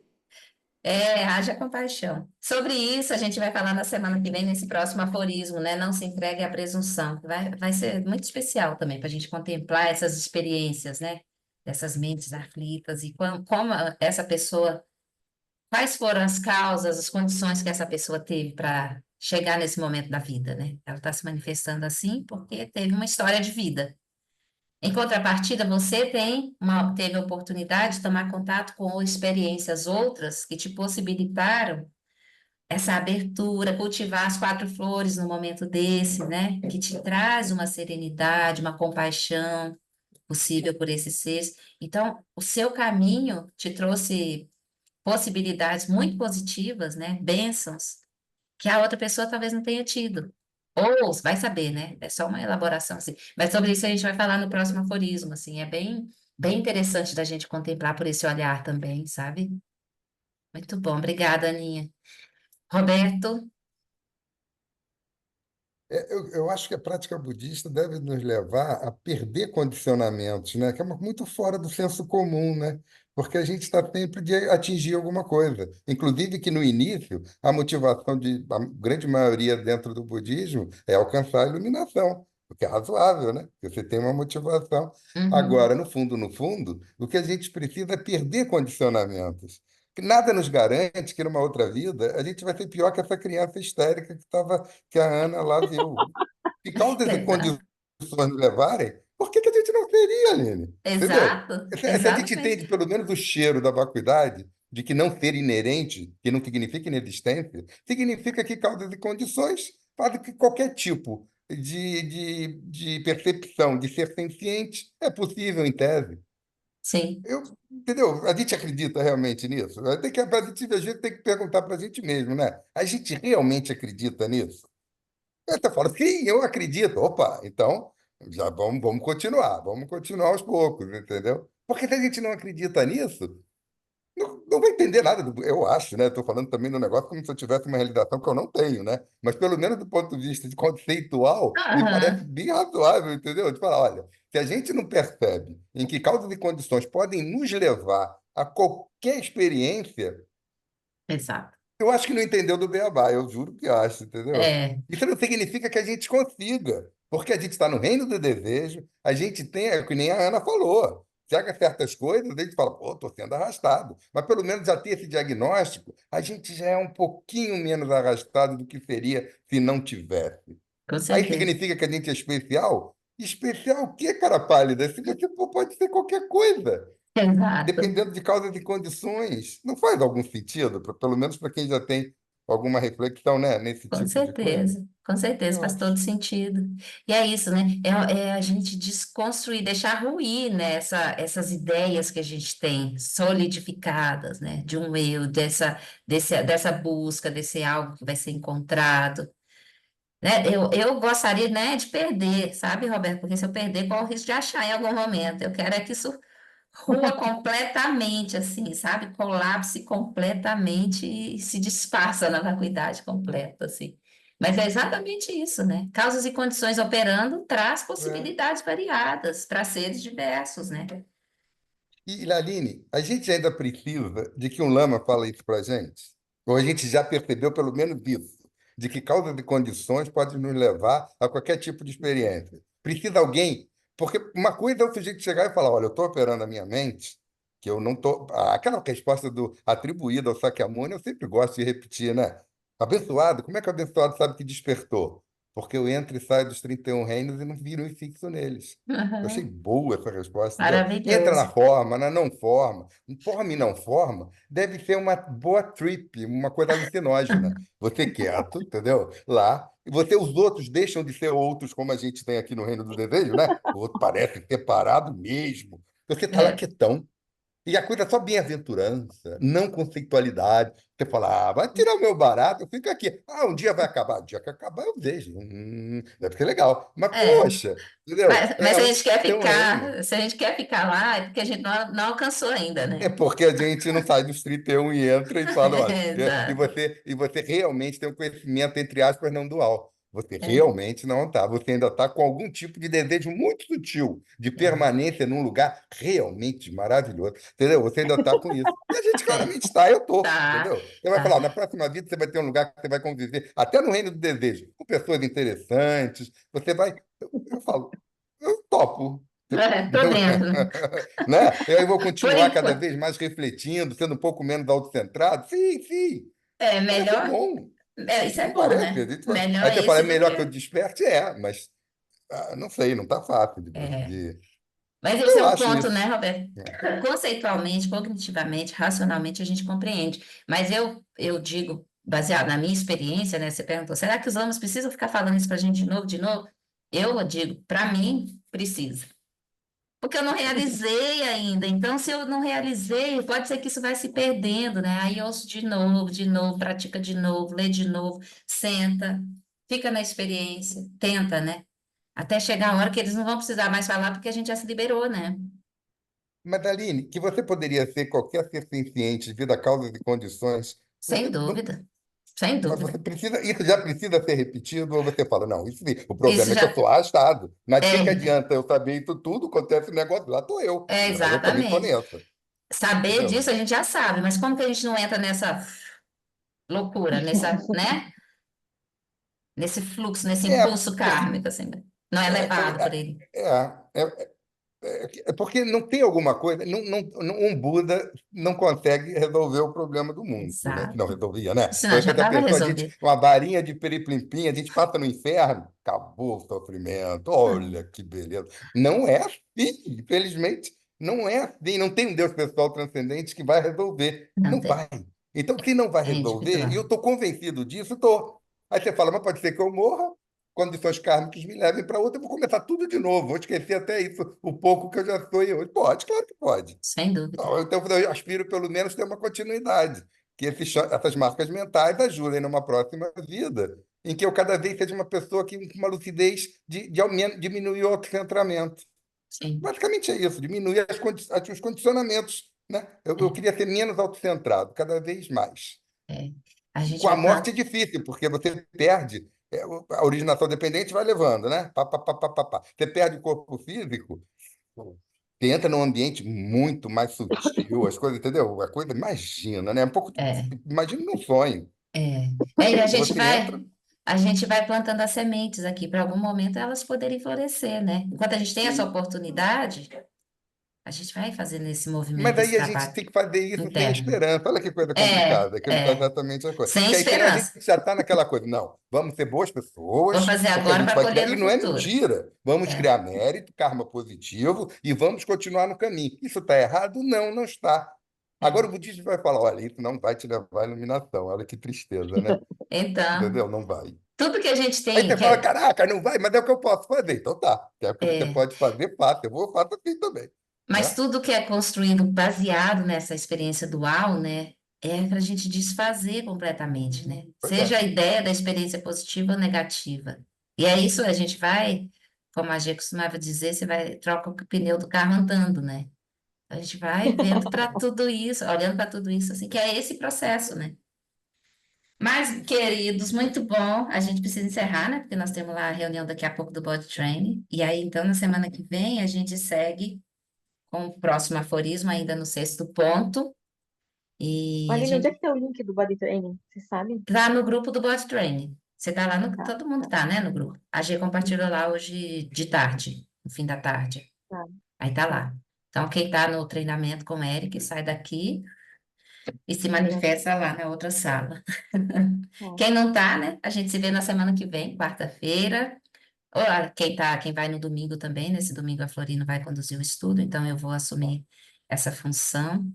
É, haja compaixão. Sobre isso, a gente vai falar na semana que vem, nesse próximo aforismo, né? Não se entregue à presunção. Vai ser muito especial também para a gente contemplar essas experiências, né? Dessas mentes aflitas e como essa pessoa, quais foram as causas, as condições que essa pessoa teve para chegar nesse momento da vida, né? Ela está se manifestando assim porque teve uma história de vida. Em contrapartida, você teve a oportunidade de tomar contato com experiências outras que te possibilitaram essa abertura, cultivar as quatro flores no momento desse, né? Que te traz uma serenidade, uma compaixão possível por esses seres. Então, o seu caminho te trouxe possibilidades muito positivas, né? Bênçãos que a outra pessoa talvez não tenha tido. Ou vai saber, né? É só uma elaboração assim. Mas sobre isso a gente vai falar no próximo aforismo, assim. É bem interessante da gente contemplar por esse olhar também, sabe? Muito bom. Obrigada, Aninha. Roberto, Eu acho que a prática budista deve nos levar a perder condicionamentos, né? Que é muito fora do senso comum, né? Porque a gente está sempre de atingir alguma coisa. Inclusive que no início, a motivação de a grande maioria dentro do budismo é alcançar a iluminação, o que é razoável, né? Porque você tem uma motivação. Agora, uhum, no fundo, o que a gente precisa é perder condicionamentos. Que nada nos garante que numa outra vida a gente vai ser pior que essa criança histérica que a Ana lá viu. Se causas e condições exato, nos levarem, por que que a gente não seria, Aline? Entendeu? exato, Se a gente exatamente. entende pelo menos o cheiro da vacuidade, de que não ser inerente, que não significa inexistência, significa que causas e condições fazem que qualquer tipo de percepção, de ser senciente, é possível em tese. Sim, Entendeu? A gente acredita realmente nisso? A gente, às vezes, tem que perguntar para a gente mesmo, né? A gente realmente acredita nisso? Aí você fala, sim, eu acredito. Opa, então já vamos continuar aos poucos, entendeu? Porque se a gente não acredita nisso, não vai entender nada, eu acho, né? Estou falando também do negócio como se eu tivesse uma realização que eu não tenho, né? Mas pelo menos do ponto de vista de conceitual, me parece Aham, bem razoável, entendeu? De falar, olha, se a gente não percebe em que causas e condições podem nos levar a qualquer experiência, exato. eu acho que não entendeu do beabá, eu juro que acho, entendeu? É, Isso não significa que a gente consiga, porque a gente está no reino do desejo, a gente tem, é o que nem a Ana falou, chega certas coisas, a gente fala, pô, estou sendo arrastado. Mas pelo menos já ter esse diagnóstico, a gente já é um pouquinho menos arrastado do que seria se não tivesse. com Aí certeza. significa que a gente é especial? Especial o quê, cara pálida? Se você for, pode ser qualquer coisa Exato. dependendo de causas e condições. Não faz algum sentido, pelo menos para quem já tem alguma reflexão, né, nesse tipo de coisa? Com certeza, Eu faz todo acho. sentido. E é isso, né? É a gente desconstruir, deixar ruir, né, essas ideias que a gente tem, solidificadas, né, de um eu, dessa busca, desse algo que vai ser encontrado, né? Eu gostaria, né, de perder, sabe, Roberto? Porque se eu perder, qual o risco de achar em algum momento? Eu quero é que isso rua completamente, assim, sabe? Colapse completamente e se disfarça na vacuidade completa, assim. Mas é exatamente isso, né? Causas e condições operando traz É. possibilidades variadas para seres diversos, né? E, Laline, a gente ainda precisa de que um lama fale isso para a gente? Ou a gente já percebeu pelo menos isso, de que causas e condições podem nos levar a qualquer tipo de experiência? Precisa alguém, porque uma coisa é o sujeito chegar e falar, olha, eu estou operando a minha mente, que eu não estou... Aquela resposta do atribuída ao Sakyamuni, eu sempre gosto de repetir, né? Abençoado, como é que o abençoado sabe que despertou? Porque eu entro e saio dos 31 reinos e não viro e fixo neles. Eu achei Uhum. boa essa resposta, entendeu? Entra na Maravilhoso. forma, na não forma. Forma e não forma deve ser uma boa trip, uma coisa alucinógena. Você quieto, entendeu? Lá. E você, os outros deixam de ser outros, como a gente tem aqui no Reino do Desejo, né? O outro parece separado mesmo. Você está lá É, quietão. E a coisa é só bem-aventurança, não conceitualidade. Você fala, ah, vai tirar o meu barato, eu fico aqui. Ah, um dia vai acabar. O dia que acabar, eu vejo. Deve ser legal. Mas, é. poxa, entendeu? Mas É se a o gente quer teu reino. ficar, se a gente quer ficar lá, é porque a gente não alcançou ainda, É né? porque a gente não sai dos 31 e entra e fala, olha, e Exato. você realmente tem um conhecimento, entre aspas, não dual. Você É, realmente não está. Você ainda está com algum tipo de desejo muito sutil de é, permanência num lugar realmente maravilhoso. Entendeu? Você ainda está com isso. E a gente é. claramente está, eu estou. Tá, Entendeu? Você vai tá. falar, ó, na próxima vida você vai ter um lugar que você vai conviver, até no reino do desejo, com pessoas interessantes. Você vai. Eu falo, eu topo. Tô dentro. Né? Eu vou Por continuar cada enquanto, vez mais refletindo, sendo um pouco menos autocentrado. Sim, sim, é parece melhor. bom. Isso é Não bom, parece? né? Melhor Aí você fala, é esse do melhor que eu que. desperte? É, mas não sei, não está fácil É. de... Mas esse Eu é o acho ponto, né, isso. Roberto? Conceitualmente, cognitivamente, racionalmente, a gente compreende. Mas eu digo, baseado na minha experiência, né? Você perguntou, será que os alunos precisam ficar falando isso pra gente de novo, de novo? Eu digo, para mim, precisa. Porque eu não realizei ainda. Então, se eu não realizei, pode ser que isso vai se perdendo, né? Aí eu ouço de novo, pratica de novo, lê de novo, senta, fica na experiência, tenta, né? Até chegar a hora que eles não vão precisar mais falar, porque a gente já se liberou, né? Mas, Aline, que você poderia ser qualquer ser ciente devido a causas e condições, Sem você não, dúvida, sem mas dúvida. você precisa, isso já precisa ser repetido, ou você fala, não, isso sim, o Isso problema é que eu já sou arrastado. Mas o que que é, adianta eu saber isso tudo, acontece um negócio, lá estou eu. é Aí eu também estou exatamente. nessa, Saber entendeu? disso a gente já sabe, mas como que a gente não entra nessa loucura, né? Nesse fluxo, nesse É, impulso porque, kármico, assim, né? Não é é, levado por ele. é porque não tem alguma coisa, um Buda não consegue resolver o problema do mundo, né? Que não Exato. resolvia, né? Senão Hoje já você já estava pensou, a gente, resolvido. uma varinha de periplim-pim, a gente passa no inferno, acabou o sofrimento, olha que beleza. Não é assim, infelizmente, não é assim, não tem um Deus pessoal transcendente que vai resolver, Não não tem. vai. Então, se não vai É resolver, e eu individual. estou convencido disso, estou. Aí você fala, mas pode ser que eu morra, condições kármicas me levem para outra, eu vou começar tudo de novo, vou esquecer até isso, o pouco que eu já sou hoje. Pode, claro que pode. Sem dúvida. Não, então, eu aspiro pelo menos ter uma continuidade, que essas marcas mentais ajudem numa próxima vida, em que eu cada vez seja uma pessoa que com uma lucidez de aumento, diminuir o autocentramento. Sim. Basicamente é isso, diminuir os condicionamentos né? Eu queria ser menos autocentrado, cada vez mais. É. A E gente com a vai morte é difícil, porque você perde. A originação dependente vai levando, né? Pá, pá, pá, pá, pá, pá. Você perde o corpo físico, você entra num ambiente muito mais sutil, as coisas, entendeu? A coisa, imagina, né? Um pouco, é, imagina num sonho. e Você entra. a gente vai plantando as sementes aqui para algum momento elas poderem florescer, né? Enquanto a gente tem essa oportunidade, a gente vai fazendo esse Mas movimento, esse aí a gente trabalho tem que fazer isso sem interno. esperança. Olha que coisa É, complicada, que é é, exatamente a coisa. sem Que aí senão a gente esperança. já está naquela coisa, não, vamos ser boas Vou pessoas, fazer porque a agora gente para vai colher criar. E no não é futuro. mentira. Vamos É, criar mérito, karma positivo e vamos continuar no caminho. Isso está errado? Não, não está. Agora é. o budismo vai falar, olha, isso não vai te levar à iluminação. Olha que tristeza, né? Então, Entendeu? Não vai. tudo que a gente Aí tem, você fala, caraca, não vai, mas é o que eu posso fazer. Então tá. Se é o que você é, pode fazer, faça. Eu vou, faço assim também. mas Né? tudo que é construído baseado nessa experiência dual, né, é para a gente desfazer completamente, né? Pois é. Seja a ideia da experiência positiva ou negativa. E é isso, a gente vai, como a G costumava dizer, você vai, troca o pneu do carro andando, né? A gente vai vendo para tudo isso, olhando para tudo isso, assim, que é esse processo, né? Mas, queridos, muito bom. A gente precisa encerrar, né? Porque nós temos lá a reunião daqui a pouco do Body Training. E aí, então, na semana que vem, a gente segue com o próximo aforismo, ainda no sexto ponto. E a Aline, onde é gente que tá o link do body training? Você sabe? tá no grupo do Body Training. Você tá lá no. Tá, Todo mundo tá, tá, né, no grupo. A G compartilhou lá hoje de tarde, no fim da tarde. tá, Aí tá tá, lá. Então, quem tá no treinamento com o Eric, sai daqui e se manifesta lá na outra sala. tá. Quem não tá, né? A gente se vê na semana que vem, quarta-feira. Ou quem tá, quem vai no domingo também, nesse domingo a Florina vai conduzir o estudo, então eu vou assumir essa função.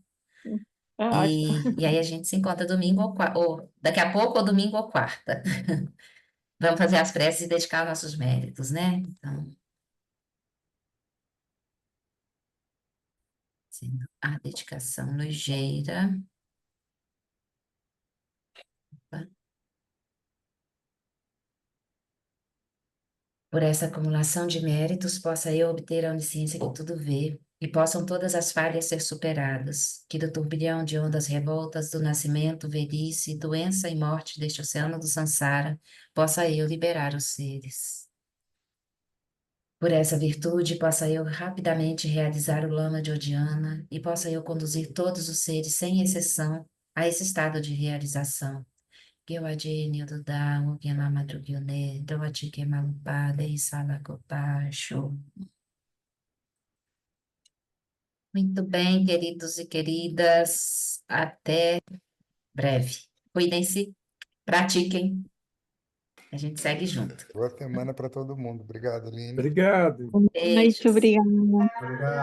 Ah, ótimo. E aí a gente se encontra domingo ou daqui a pouco, ou domingo ou quarta. Vamos fazer as preces e dedicar nossos méritos, né? Então, sendo a dedicação ligeira. Opa. Por essa acumulação de méritos, possa eu obter a onisciência que tudo vê, e possam todas as falhas ser superadas, que do turbilhão de ondas revoltas do nascimento, velhice, doença e morte deste oceano do Sansara, possa eu liberar os seres. Por essa virtude, possa eu rapidamente realizar o lama de Odiana, e possa eu conduzir todos os seres, sem exceção, a esse estado de realização. Gyoajini Duda, Ugyama Madrugyone, Dawachike Malupada e Salagopacho. Muito bem, queridos e queridas. Até breve. Cuidem-se, pratiquem. A gente segue junto. Boa semana para todo mundo. Obrigado, Aline. Obrigado. Boa noite, Beijos. obrigada. Obrigado.